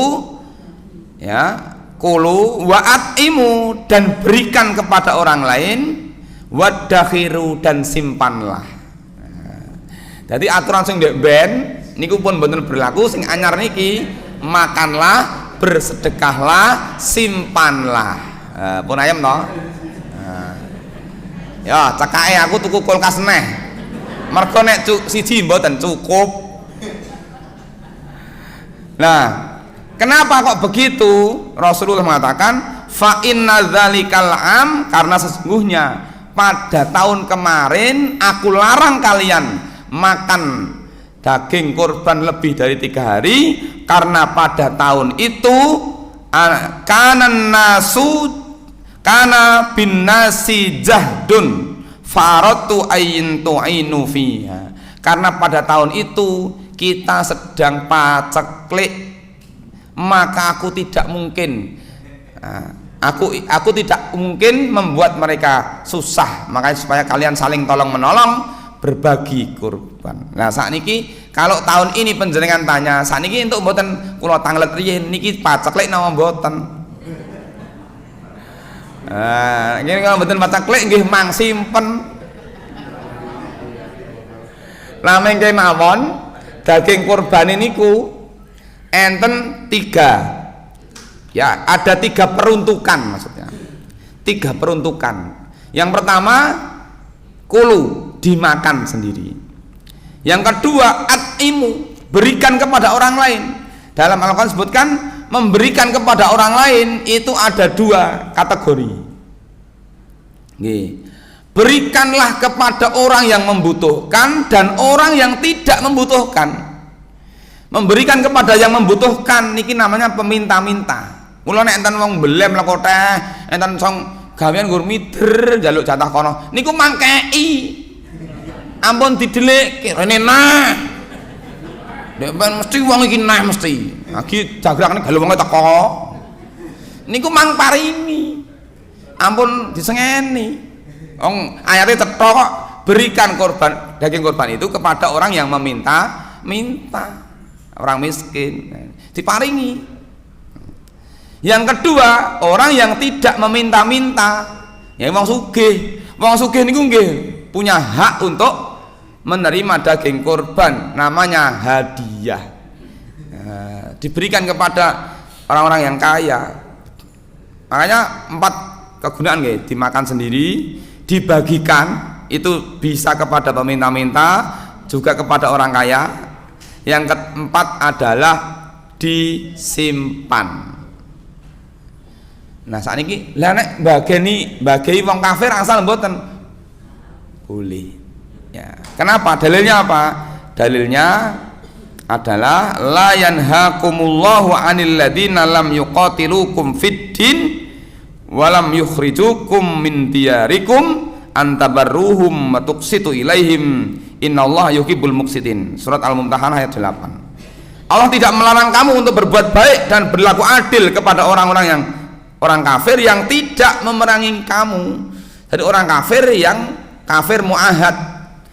ya, kulu wa at'imu, dan berikan kepada orang lain, waddakhiru, dan simpanlah. Jadi aturan sing ndek ben niku pun bener berlaku. Sing anyar niki, makanlah, bersedekahlah, simpanlah. Pun ayam toh. Ya, cekake aku tuku kulkas neh. Mergo nek siji mboten cukup. Nah, kenapa kok begitu? Rasulullah mengatakan, fa inna dzalikal am, karena sesungguhnya pada tahun kemarin aku larang kalian makan daging kurban lebih dari 3 hari, karena pada tahun itu kana bin nasi jahdun faratu ayin tu'inu fiha. Karena pada tahun itu kita sedang paceklik, maka aku tidak mungkin aku tidak mungkin membuat mereka susah. Makanya supaya kalian saling tolong menolong, berbagi kurban. Nah sakniki kalau tahun ini panjenengan tanya, sakniki entuk mboten kula tanglet riyin niki paceklik napa mboten? Ini kalau betul mata klik nggih mang simpen. Lah mengke mawon daging kurban niku enten 3. Ya, ada 3 peruntukan maksudnya. 3 peruntukan. Yang pertama, kulu, dimakan sendiri. Yang kedua, at'imu, berikan kepada orang lain. Dalam Al-Quran disebutkan memberikan kepada orang lain itu ada 2 kategori. Berikanlah kepada orang yang membutuhkan dan orang yang tidak membutuhkan. Memberikan kepada yang membutuhkan niki namanya peminta-minta. Mula nek enten wong belem lekoteh, enten song gawean nggur mider njaluk jatah kono, niku mangkei. Ampun didelik rene nah. Nek mesti wong iki nah mesti. Lagi jagrakne galu wonge teko. Niku mang paringi. Ampun disengeni. Wong ayate cetha kok, berikan korban daging korban itu kepada orang yang minta, orang miskin. Diparingi. Yang kedua, orang yang tidak meminta-minta, ya wong sugih. Wong sugih niku nggih punya hak untuk menerima daging korban, namanya hadiah. Diberikan kepada orang-orang yang kaya. Makanya 4 kegunaan nggih, dimakan sendiri, dibagikan, itu bisa kepada peminta-minta, juga kepada orang kaya. Yang keempat adalah disimpan. Nah saat ini lah nek bagi wong kafir asal mboten boleh. Ya. Kenapa? Dalilnya apa? Dalilnya adalah la yanhaakumullahu 'anil ladzina lam yuqatilukum fid din wa lam yukhrijukum min diyarikum antabarruhum wa tuqsitu ilaihim innallaha yuhibbul muqsitin. Surat Al-Mumtahanah ayat 8. Allah tidak melarang kamu untuk berbuat baik dan berlaku adil kepada orang kafir yang tidak memerangi kamu. Jadi orang kafir yang kafir muahad,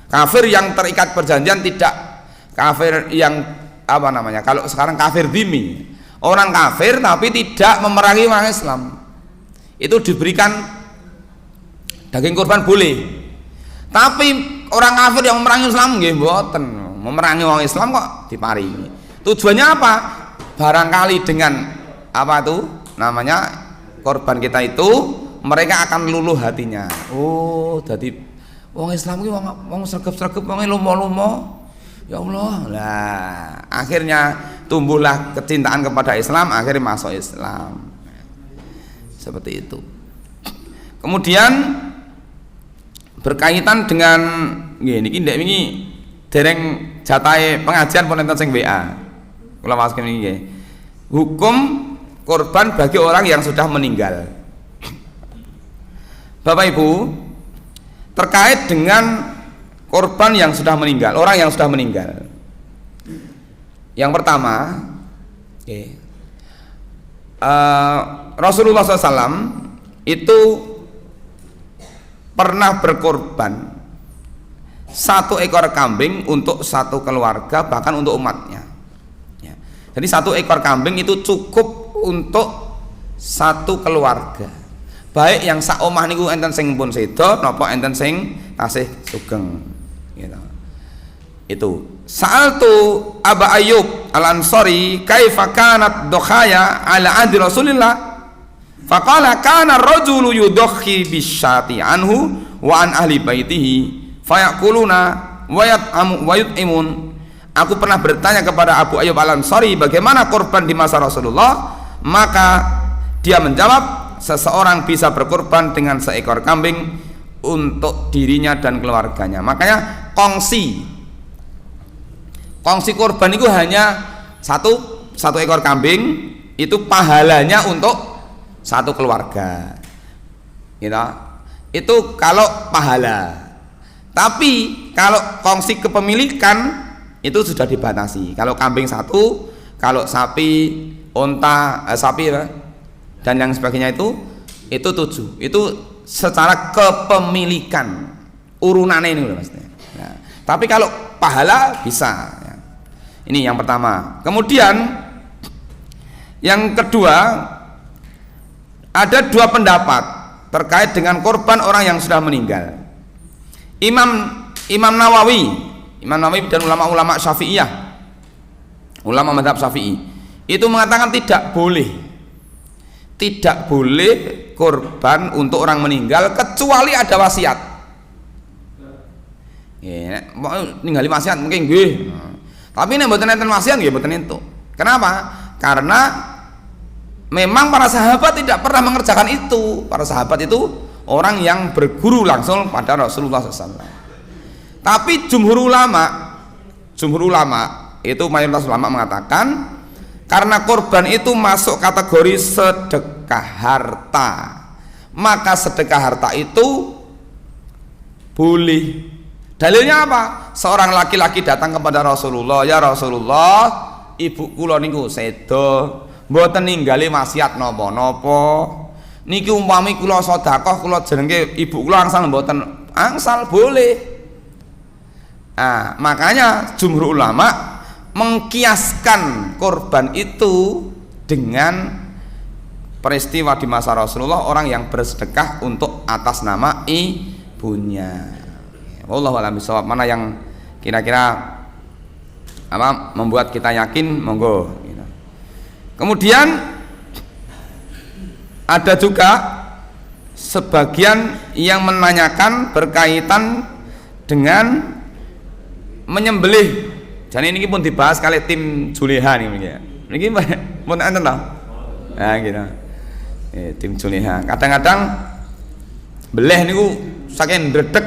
kafir yang terikat perjanjian, tidak kafir yang apa namanya, kalau sekarang kafir dhimmi, orang kafir tapi tidak memerangi orang Islam, itu diberikan daging kurban boleh. Tapi orang kafir yang memerangi Islam nggih mboten, memerangi orang Islam kok diparingi. Tujuannya apa? Barangkali dengan apa itu namanya korban kita itu mereka akan luluh hatinya. Oh, jadi wong Islam iki wong sregep-sregep, wong lomo-lomo. Ya Allah. Lah, akhirnya tumbuhlah kecintaan kepada Islam, akhirnya masuk Islam. Seperti itu. Kemudian berkaitan dengan nggih niki ndek wingi dereng jatahe pengajian pun enten sing WA. Kula masukin iki nggih. Hukum korban bagi orang yang sudah meninggal. Bapak Ibu, terkait dengan korban yang sudah meninggal, orang yang sudah meninggal. Yang pertama, Rasulullah SAW itu pernah berkorban 1 ekor kambing untuk 1 keluarga, bahkan untuk umatnya. Jadi 1 ekor kambing itu cukup untuk 1 keluarga. Baik yang sak omah niku enten sing pun sedo napa enten sing tasih sugeng. Gitu. Itu. Sa'altu Aba Ayyub Al-Ansari kaifa kanat dokhaya ala ahdi Rasulillah. Faqala kana ar-rajulu yudakhi bisyati anhu wa an ahli baitihi fayakuluna wa yat'amu wa yut'imun. Aku pernah bertanya kepada Abu Ayyub Al-Ansari bagaimana korban di masa Rasulullah, maka dia menjawab seseorang bisa berkorban dengan seekor kambing untuk dirinya dan keluarganya. Makanya kongsi korban itu hanya satu ekor kambing, itu pahalanya untuk 1 keluarga. Gitu. Itu kalau pahala. Tapi kalau kongsi kepemilikan itu sudah dibatasi. Kalau kambing 1, kalau sapi, unta, sapi dan yang sebagainya itu 7. Itu secara kepemilikan urunannya ini maksudnya. Nah, tapi kalau pahala bisa. Ya. Ini yang pertama. Kemudian yang kedua, ada 2 pendapat terkait dengan korban orang yang sudah meninggal. Imam Nawawi dan ulama-ulama Syafi'iyah, ulama mazhab Syafi'i itu mengatakan tidak boleh korban untuk orang meninggal kecuali ada wasiat. Ya, ninggali wasiat mungkin nggih. Tapi nek mboten enten wasiat nggih mboten entuk. Kenapa? Karena memang para sahabat tidak pernah mengerjakan itu. Para sahabat itu orang yang berguru langsung pada Rasulullah SAW. Tapi jumhur ulama itu mayoritas ulama mengatakan Karena korban itu masuk kategori sedekah harta, maka sedekah harta itu boleh. Dalilnya apa? Seorang laki-laki datang kepada Rasulullah, "Ya Rasulullah, ibu kula niku sedo, mboten ninggali wasiat napa-napa. Niki umpami kula sedekah, kula jenenge ibu kula angsal mboten angsal boleh." Nah, makanya jumhur ulama mengkiaskan korban itu dengan peristiwa di masa Rasulullah, orang yang bersedekah untuk atas nama ibunya. Wallahu a'lam bishawab. Mana yang kira-kira apa membuat kita yakin, monggo. Kemudian ada juga sebagian yang menanyakan berkaitan dengan menyembelih. Jadi ini pun dibahas kali tim Juleha nih, ini pun enten toh. Nah gitu. Tim Juleha. Kadang-kadang beleh niku saking ndredeg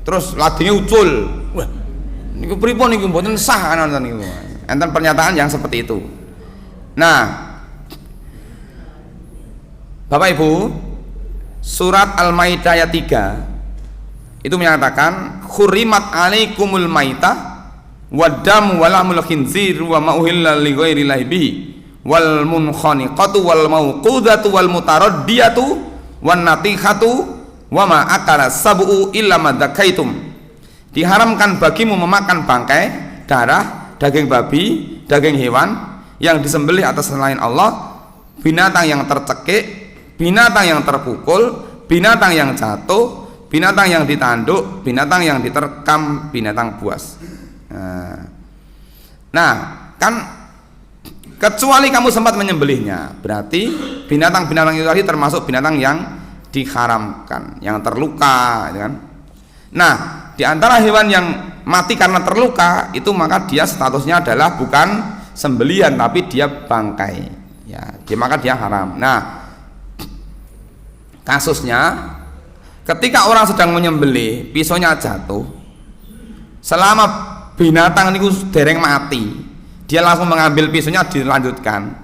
terus ladine ucul. Wah, niku pripun niku mboten sah ana niku. Enten pernyataan yang seperti itu. Nah, Bapak Ibu, surat Al-Maidah ayat 3 itu menyatakan khurimat alaikumul maitah waddam walamul khinzir wa ma uhilla li ghairillahi bihi wal munkhaniqatu wal mauqudatu wal mutaraddiyatu wan natihatu wa ma akala sab'u illa ma dzakaitum. Diharamkan bagimu memakan bangkai, darah, daging babi, daging hewan yang disembelih atas selain Allah, binatang yang tercekik, binatang yang terpukul, binatang yang jatuh, binatang yang ditanduk, binatang yang diterkam, binatang buas. Nah, kan kecuali kamu sempat menyembelihnya, berarti binatang-binatang itu tadi termasuk binatang yang diharamkan, yang terluka, kan? Nah, di antara hewan yang mati karena terluka itu maka dia statusnya adalah bukan sembelihan tapi dia bangkai, ya, maka dia haram. Nah, kasusnya ketika orang sedang menyembelih, pisaunya jatuh, selama binatang itu dereng mati, dia langsung mengambil pisaunya dilanjutkan,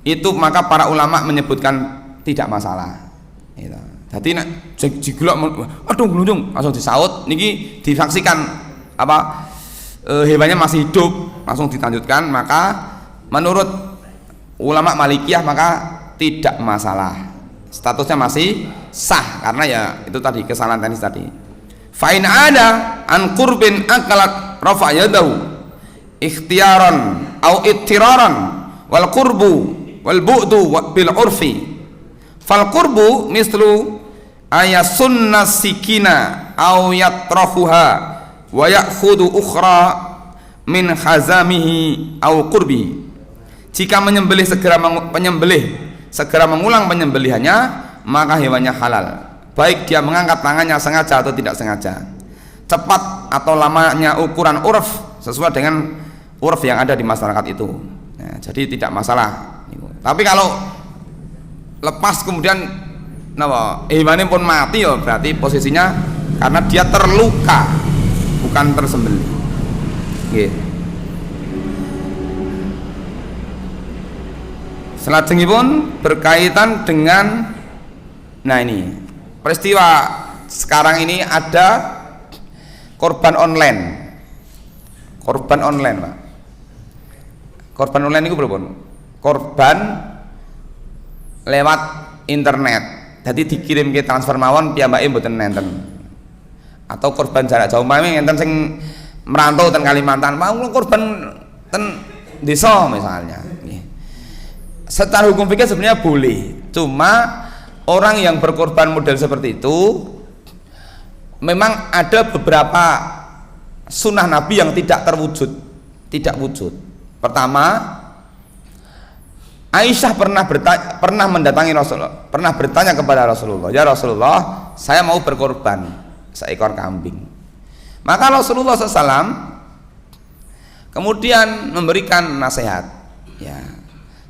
itu maka para ulama menyebutkan tidak masalah. Jadi nek jigulok, aduh glunjung, langsung disaut, niki disaksikan apa hewannya masih hidup, langsung dilanjutkan, maka menurut ulama Malikiyah maka tidak masalah, statusnya masih sah karena ya itu tadi kesalahan teknis tadi. Fa'in ada an qurbin akalat rafa yadahu ikhtiyaran au ittiraran wal qurbu wal bu'du bil urfi fal qurbu mislu ayasunna sikina au yatrahuha wa ya'khudhu ukhra min khazamihi au qurbi. Jika menyembelih segera mengulang penyembelihannya, maka hewannya halal, baik dia mengangkat tangannya sengaja atau tidak sengaja, cepat atau lamanya ukuran urf sesuai dengan urf yang ada di masyarakat itu. Nah, jadi tidak masalah. Tapi kalau lepas kemudian hewannya pun mati, ya berarti posisinya karena dia terluka bukan tersembelih. Selajengipun berkaitan dengan ini peristiwa sekarang ini ada korban online, Pak. Korban online itu berapa? Korban lewat internet, jadi dikirim ke transfer mawon piyambake mboten nenten. Atau korban jarak jauh mami enten sing merantau ten Kalimantan, mau korban ten desa misalnya. Secara hukum fikih sebenarnya boleh, cuma orang yang berkorban model seperti itu memang ada beberapa sunnah Nabi yang tidak wujud. Pertama, Aisyah pernah mendatangi Rasulullah, pernah bertanya kepada Rasulullah, "Ya Rasulullah, saya mau berkorban seekor kambing." Maka Rasulullah SAW kemudian memberikan nasihat, ya,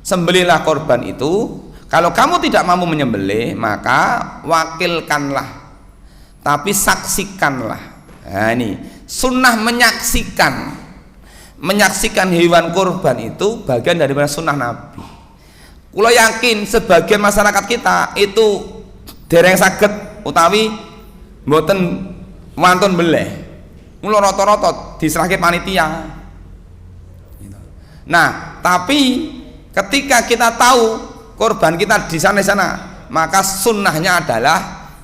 sembelihlah korban itu. Kalau kamu tidak mampu menyembelih, maka wakilkanlah, tapi saksikanlah. Nah, ini sunnah menyaksikan. menyaksikan hewan kurban itu bagian daripada sunnah Nabi. Kula yakin sebagian masyarakat kita itu dereng saged utawi mboten wantun beleh. Mula rata-rata diserahke panitia. Nah, tapi ketika kita tahu kurban kita di sana-sana, maka sunnahnya adalah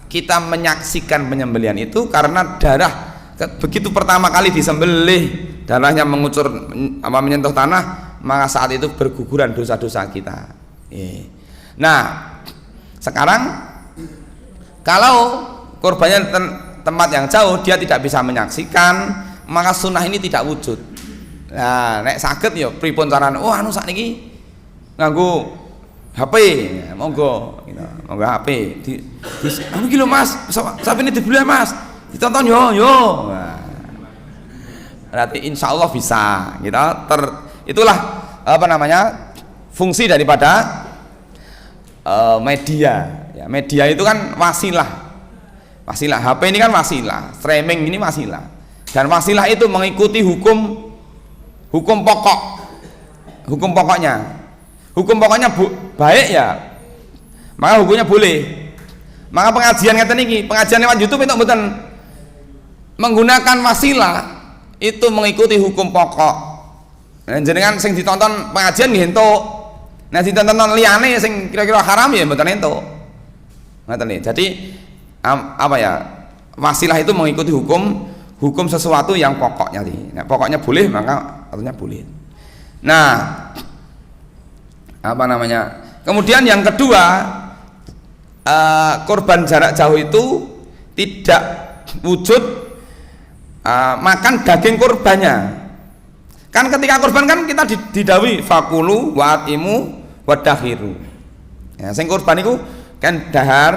kita menyaksikan penyembelihan itu karena darah begitu pertama kali disembelih, darahnya mengucur menyentuh tanah, maka saat itu berguguran dosa-dosa kita. Nah, sekarang kalau korbannya tempat yang jauh, dia tidak bisa menyaksikan, maka sunnah ini tidak wujud. Nah, nek saged ya pripun carane? Oh, anu sakniki nganggo HP, monggo gitu. Monggo HP anu ki lho Mas, sapene dibeli Mas. Ditonton yo. Nah, berarti insya Allah bisa gitu. Itulah apa namanya fungsi daripada media. Ya, media itu kan wasilah. HP ini kan wasilah, streaming ini wasilah. Dan wasilah itu mengikuti hukum pokok. Hukum pokoknya baik ya, maka hukumnya boleh. Maka pengajian ngeten iki, pengajian lewat YouTube itu mboten menggunakan wasilah, itu mengikuti hukum pokok. Nah, jenengan sing ditonton pengajian nggih entuk. Nah, ditonton liyane sing kira-kira haram ya mboten entuk. Ngoten nggih. Jadi apa ya? Wasilah itu mengikuti hukum sesuatu yang pokoknya. Nah, pokoknya boleh maka artinya boleh. Nah, apa namanya? Kemudian yang kedua, korban jarak jauh itu tidak wujud makan daging korbannya. Kan ketika korban kan kita didhawuhi fakulu wa atimu wadakhiru. Ya, sing korban itu kan dahar,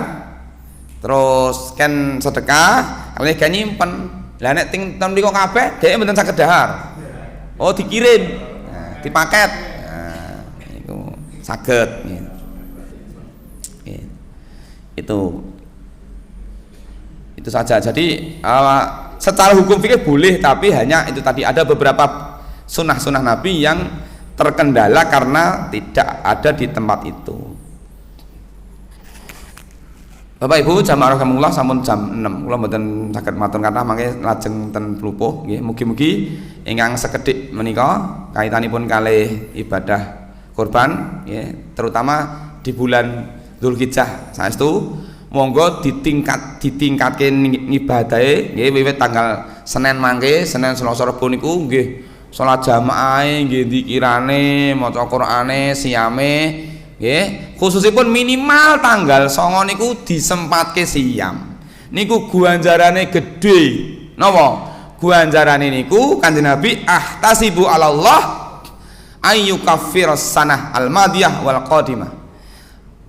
terus kan sedekah, kalih kan nyimpen. Lah nek ting mriko kabeh dhek mboten saged dahar. Oh, dikirim. Nah, dipaket. Nah, itu saged gitu. Itu saja. Jadi secara hukum fikih boleh, tapi hanya itu tadi ada beberapa sunnah Nabi yang terkendala karena tidak ada di tempat itu. Bapak Ibu jamaah rahimakumullah, sampun jam 6. Kula mboten saged matur kathah mangke lajeng ten plupuh nggih. Mugi-mugi ingkang sekedhik menika kaitanipun kalih ibadah kurban nggih, terutama di bulan Dzulhijjah saestu monggo ditingkatke ngibadahe nggih wiwit tanggal Senin mangke, Senin Selasa Rebo niku nggih salat jamaah nggih dzikirane, maca Qur'ane, siyame nggih, khususipun minimal tanggal 9 niku disempatke siyam. Niku ganjarane gedhe. Napa? Ganjarane niku Kanjeng Nabi ahtasibu 'alallah ayyukaffiras sanah al-madiyah wal qadimah.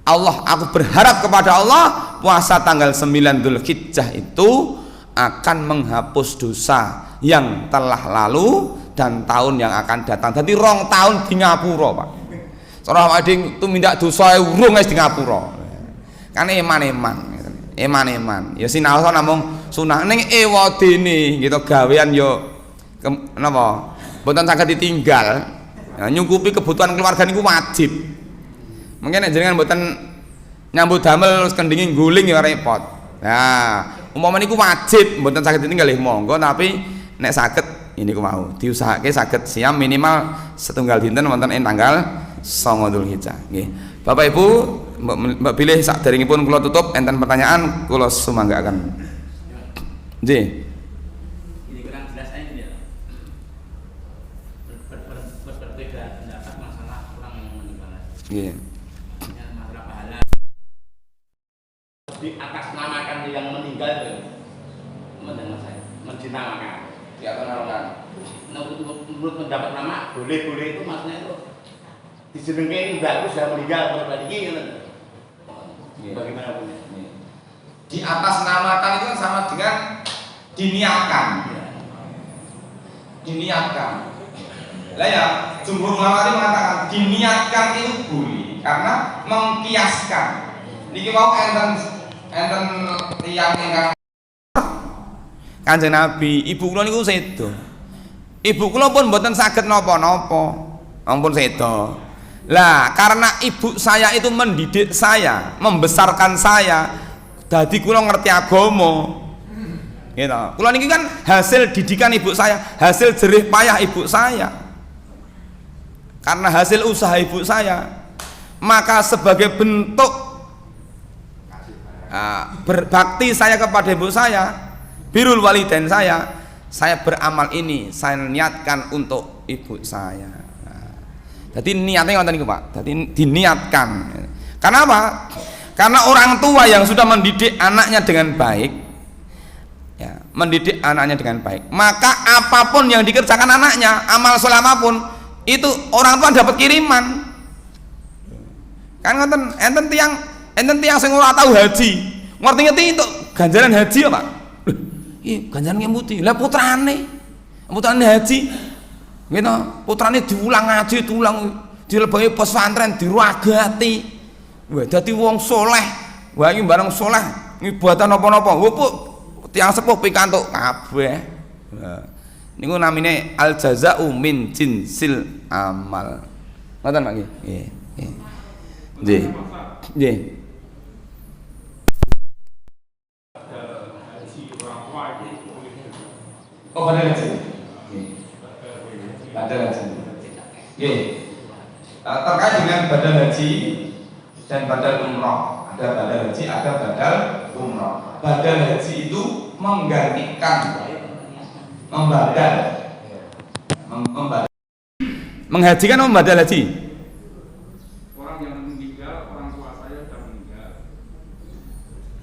Allah, aku berharap kepada Allah puasa tanggal 9 Dzulhijjah itu akan menghapus dosa yang telah lalu dan tahun yang akan datang. Jadi 2 tahun di ngapura, Pak. Cara awake tumindak dosa urung wis di ngapura. Kan eman-eman. Ya sinau namung sunah ning ewadene gitu gawean yo napa? Mboten saged ditinggal. Nah, nyukupi kebutuhan keluarga niku wajib. Mungkin nek jenengan mboten nyambut damel terus kendingi guling ya repot. Nah, umpama niku wajib mboten saged ditinggal monggo, tapi nek saged ini ku mau diusahake saged siam minimal setunggal dinten wonten ing tanggal 9 Dzulhijjah nggih. Bapak Ibu, Mbak pilih saderengipun kula tutup enten pertanyaan kula sumanggaken. Nggih. Ini kurang jelas aja ya. Berbeda pendapat masalah orang yang meninggal. Nggih. Masalah pahala di atas namakan yang meninggal itu mendengar saya menjinamakan Di atas namakan. Menurut pendapat nama boleh itu maksudnya itu dijenengke enggak itu sudah meninggal korban ini gitu. Bagaimana punya? Di atas namakan itu kan sama dengan diniatkan. Diniatkan. Lah ya, jumhur ulama ini mengatakan diniatkan itu boleh karena mengkiaskan. Niki mau enten tiyang ingkang Kanjeng Nabi, ibu kula niku sedo. Ibu kula pun mboten saged napa-napa. Ampun sedo. Lah, karena ibu saya itu mendidik saya, membesarkan saya, dadi kula ngerti agama. Gitu. Kula niki kan hasil didikan ibu saya, hasil jerih payah ibu saya. Karena hasil usaha ibu saya. Maka sebagai bentuk berbakti saya kepada ibu saya, birrul walidain saya beramal ini, saya niatkan untuk ibu saya. Jadi niatnya ngoten niku Pak. Jadi diniatkan. Karena apa? Karena orang tua yang sudah mendidik anaknya dengan baik, ya, mendidik anaknya dengan baik, maka apapun yang dikerjakan anaknya, amal soleh apapun, itu orang tua dapat kiriman. Kan enten tiang sing ora tahu haji, ngerti itu ganjaran haji ya Pak. Ih, ganjaran ngemuti. Lah putrane haji. Gitu, putrane diulang ngaji, dilebahi pesantren, diragati. Wah, dadi wong soleh. Wah, iki barang soleh, ibatan napa-napa. Wah, tiang sepuh pikantuk kabeh. Nah, niku namine al jazaa'u min jinsil amal. Ngoten Pak nggih. Nggih. Nggih. Nggih. Oh, badal haji. Badal haji. Nggih. Terkait dengan badal haji dan badal umroh. Ada badal haji, ada badal umroh. Badal haji itu menggantikan membadal. Menghajikan atau membadal haji? Orang yang meninggal, orang tua saya sudah meninggal.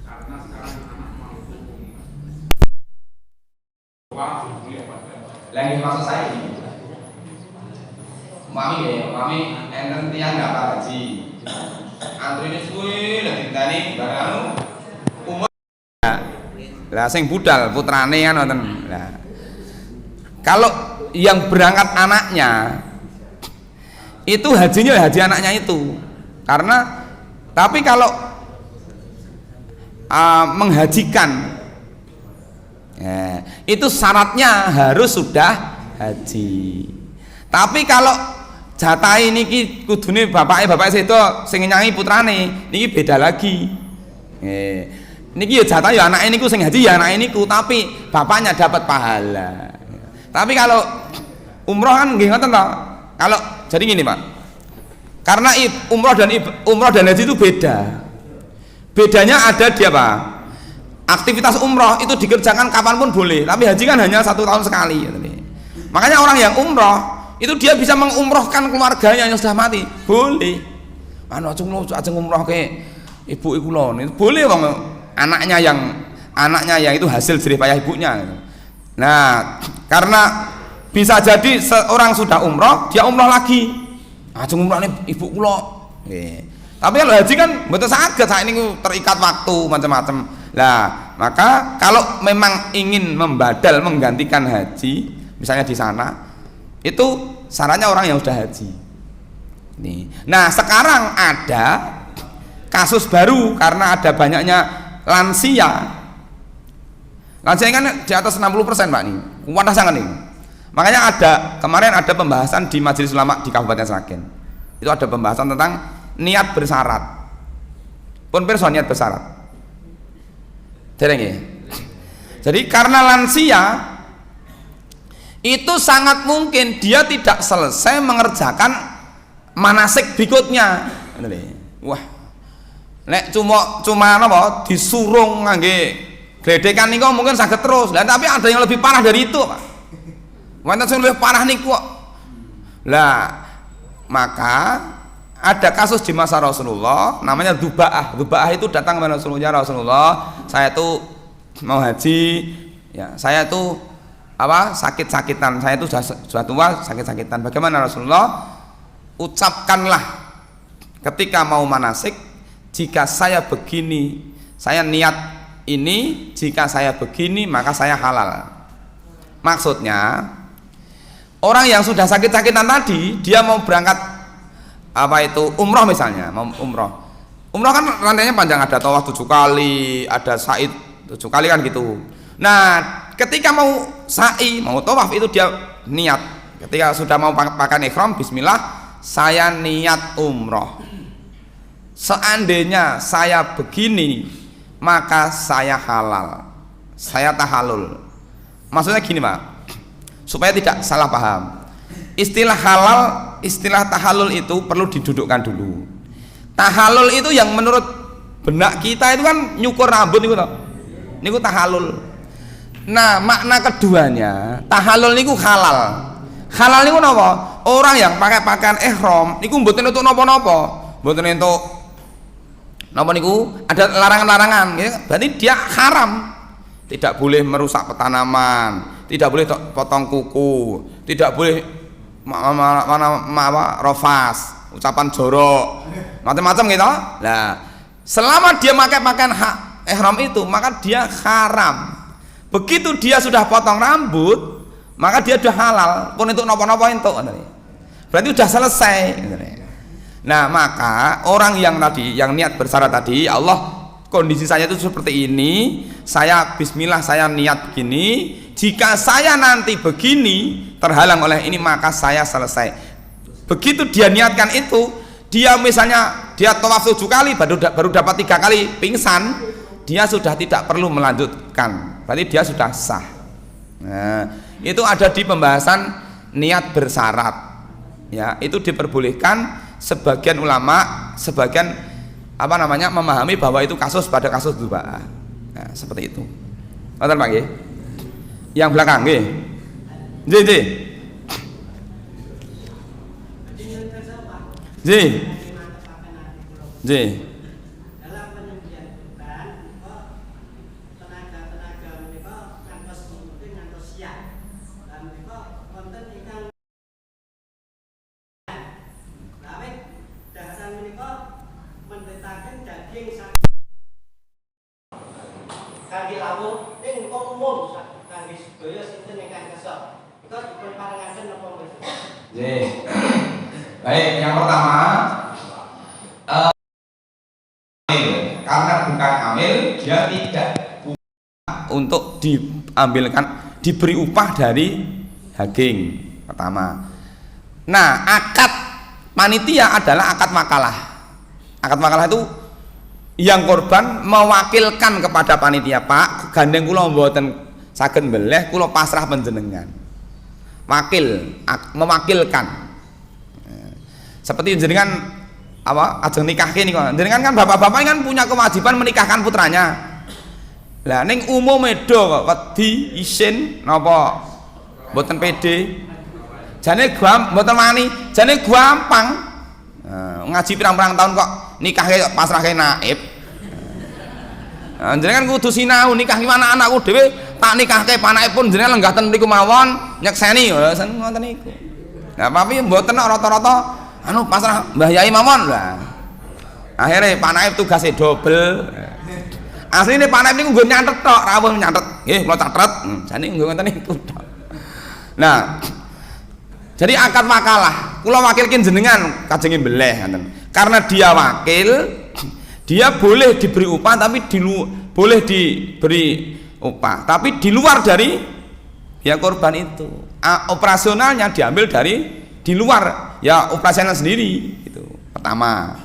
Karena sekarang anak mampu. Lagi maksud saya ini, mami enten tiang dapat haji, antri ini suwe, lagi tani barang umur. Lah sing budal putrane kan ngoten. Lah kalau yang berangkat anaknya itu hajinya haji anaknya itu. Karena tapi kalau menghajikan itu syaratnya harus sudah haji. Tapi kalau jatah niki kudune bapak sedo sing nyanyi putrane niki beda lagi. Niki ya jatah ya anake niku sing haji ya anake niku, tapi bapaknya dapat pahala. Tapi kalau umroh kan nggih ngoten to. Kalau jadi gini Pak. Karena umroh dan haji itu beda. Bedanya ada di apa? Aktivitas umroh itu dikerjakan kapanpun boleh, tapi haji kan hanya 1 tahun sekali. Makanya orang yang umroh itu dia bisa mengumrohkan keluarganya yang sudah mati, boleh. Anu ajeng umroh ke ibu kula niku boleh wong anaknya yang itu hasil jerih payah ibunya. Nah, karena bisa jadi seorang sudah umroh, dia umroh lagi. Ajeng umroh ibu kula. Tapi kalau haji kan mboten saged, saat ini terikat waktu macam-macam. Lah, maka kalau memang ingin membadal menggantikan haji, misalnya di sana, itu syaratnya orang yang sudah haji. Nah, sekarang ada kasus baru karena ada banyaknya lansia. Lansia kan di atas 60% Pak nih, wadah sangat nih. Makanya kemarin ada pembahasan di Majelis Ulama di Kabupaten Sragen. Itu ada pembahasan tentang niat bersyarat. Pun pirsa niat bersyarat. Dereng ya. Jadi karena lansia itu sangat mungkin dia tidak selesai mengerjakan manasik berikutnya. Wah, nek cuma apa disurung ngangge gledekan niku mungkin saged terus. Lah tapi ada yang lebih parah dari itu, Pak. Wonten sing lebih parah niku. Lah, maka ada kasus di masa Rasulullah namanya Dubaah. Dubaah itu datang kepada Rasulullah, saya tuh mau haji, ya saya tuh apa sakit-sakitan, saya tuh sudah tua sakit-sakitan. Bagaimana Rasulullah? Ucapkanlah ketika mau manasik, jika saya begini, saya niat ini, jika saya begini maka saya halal. Maksudnya orang yang sudah sakit-sakitan tadi, dia mau berangkat apa itu umroh misalnya, mau umroh kan rantainya panjang, ada tawaf 7 kali, ada sa'i 7 kali kan gitu. Nah ketika mau sa'i, mau tawaf itu dia niat. Ketika sudah mau pakai ihram, bismillah, saya niat umroh. Seandainya saya begini, maka saya halal, saya tahalul. Maksudnya gini Pak, supaya tidak salah paham. Istilah halal, istilah tahalul itu perlu didudukkan dulu. Tahalul itu yang menurut benak kita itu kan nyukur rambut niku tahalul. Nah, makna keduanya, tahalul niku halal. Halal niku napa? Orang yang pakai pakaian ihram niku mboten entuk napa-napa. Mboten entuk napa niku ada larangan-larangan, ya. Berarti dia haram. Tidak boleh merusak tanaman, tidak boleh potong kuku, tidak boleh rofas, ucapan jorok, macam-macam gitu. Nah, selama dia pakai pakaian ihram itu, maka dia haram. Begitu dia sudah potong rambut, maka dia sudah halal, pun itu napa-napa entuk. Berarti sudah selesai. Nah, maka orang yang tadi yang niat bersyarat tadi, ya Allah, kondisi saya itu seperti ini, saya bismillah, saya niat begini, jika saya nanti begini terhalang oleh ini, maka saya selesai. Begitu dia niatkan itu, dia misalnya dia tawaf 7 kali baru dapat 3 kali pingsan, dia sudah tidak perlu melanjutkan, berarti dia sudah sah. Nah, itu ada di pembahasan niat bersyarat, ya, itu diperbolehkan. Sebagian ulama, sebagian memahami bahwa itu kasus pada kasus duba. Nah, seperti itu. Nonton Pak nggih? Yang belakang nggih. Nggih. Nggih. Kangge lawuh ing umum kangge sedaya sinten ingkang kesel. Itu dipun parengaken napa mboten? Nggih. Baik, yang pertama karena bukan amil, dia tidak untuk diberi upah dari daging pertama. Nah, akad panitia adalah akad makalah. Akad makalah itu yang korban mewakilkan kepada panitia, Pak, gandeng kula mboten saged mbeleh, kula pasrah panjenengan. Mewakilkan. Seperti jenengan ajeng nikahke niku. Jenengan kan bapak-bapak kan punya kewajiban menikahkan putranya. Lah ning umume do kok wedi isin napa mboten pede. Jane mboten wani, jane gampang. Ngaji pirang-pirang tahun kok nikahke pasrahke naib. Jenengan kudu sinau nikah gimana anakku dhewe tak nikahke panake pun jenengan lenggah ten mriku mawon nyekseni ngoten niku. Nah, tapi mboten rata-rata pasrah Mbah Yai mawon lah. Akhirnya Pak Naib tugasnya double. Asline Pak Naib niku nggo nyantet tok, rawuh nyantet. Nggih, kula catet. Jane nggo ngoten niku tok. Nah, jadi akad makalah, kula wakilkin jenengan kajenge mbeleh ngoten. Karena dia wakil, dia boleh diberi upah tapi boleh diberi upah tapi di luar dari ya korban itu. Operasionalnya diambil dari di luar ya operasional sendiri itu pertama.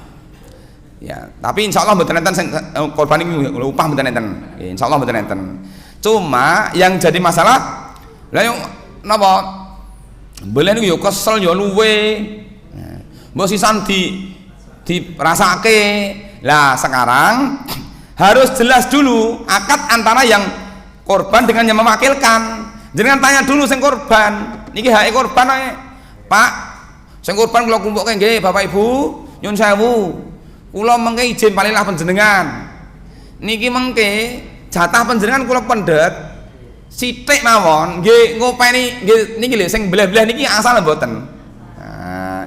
Ya, tapi insyaallah mboten enten korban ini upah mboten enten. Insyaallah mboten enten. Cuma yang jadi masalah lah yang napa? Boleh niku ya kesel ya luwe. Mbok sisan dirasake. Lah sekarang harus jelas dulu akad antara yang korban dengan yang mewakilkan. Jangan tanya dulu sing korban. Niki hake korban ae. Pak, sing korban kula kumpukke nggih Bapak Ibu, nyun sewu. Kula mengke izin palilah panjenengan. Niki mengke jatah panjenengan kula pendet sithik mawon nggih ngopeni nggih niki lho sing belah-belah niki asal mboten. Nah,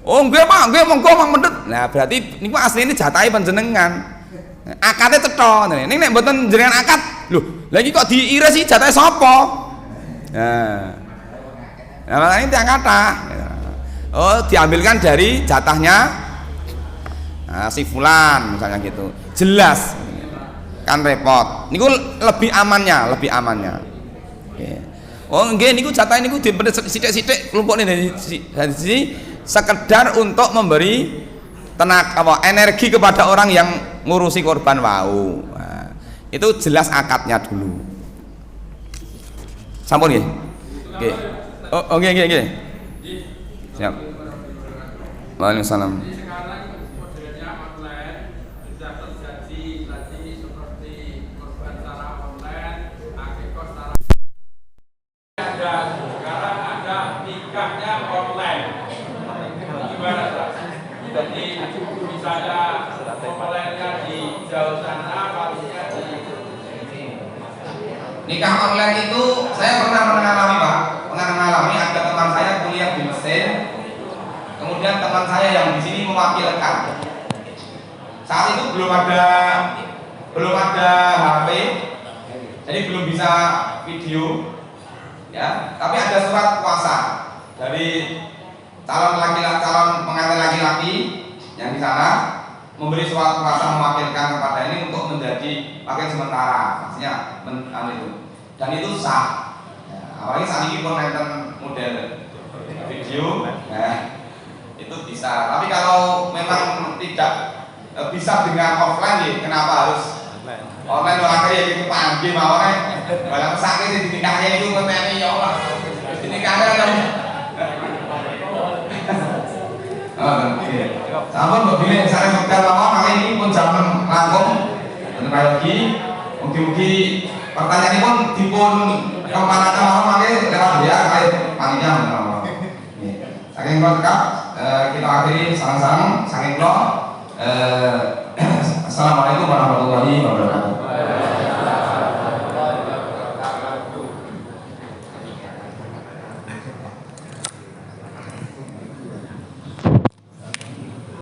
oh nggih Pak, nggih monggo Mang pendet. Nah, berarti niku asline jatahe panjenengan. Akate cetha. Ning nek mboten jenengan akad, lho, lha iki kok diiris iki jatahe sapa? Nah, makanya tiang kata. Oh, diambilkan dari jatahnya si fulan misalnya gitu. Jelas. Kan repot. Niku lebih amannya. Oke. Oh nggih niku jatah niku dipendhet sithik-sithik kelompok dari sini sekedar untuk memberi tenaga energi kepada orang yang ngurusi korban wau. Nah, itu jelas akadnya dulu. Sampun nggih. Nggih. Oh nggih nggih nggih. Siap. Waalaikumsalam. Sekarang modelnya online sudah terjadi tadi seperti korban secara online, akikah secara ada sekarang ada nikahnya online. Gimana Pak? Jadi misalnya online-nya di jauh sana, pastinya di Nikah online itu saya pernah mengalami Pak, ada teman saya kuliah di Mesir, kemudian teman saya yang di sini mewakilkan. Saat itu belum ada HP, jadi belum bisa video, ya. Tapi ada surat kuasa dari calon pengantin laki-laki yang di sana memberi surat kuasa mewakilkan kepada ini untuk menjadi wakil sementara, maksudnya itu. Dan itu sah. Ya, apalagi saat ini pun nonton model video, ya, itu bisa. Tapi kalau memang tidak bisa dengan offline, ya, kenapa harus online? Orang kaya itu panggil mawar, malah sakit di nikahnya itu menteri ya Allah. Di nikahnya kan. Sampun mbok bilih saya sudah lama kali ini pun jam langkung dan lagi mugi-mugi pertanyaan ini pun dipun kemana mau mangke lewat dia kali panitia menawa. Saking kula tekap kita akhiri sareng-sareng saking kula assalamualaikum warahmatullahi wabarakatuh.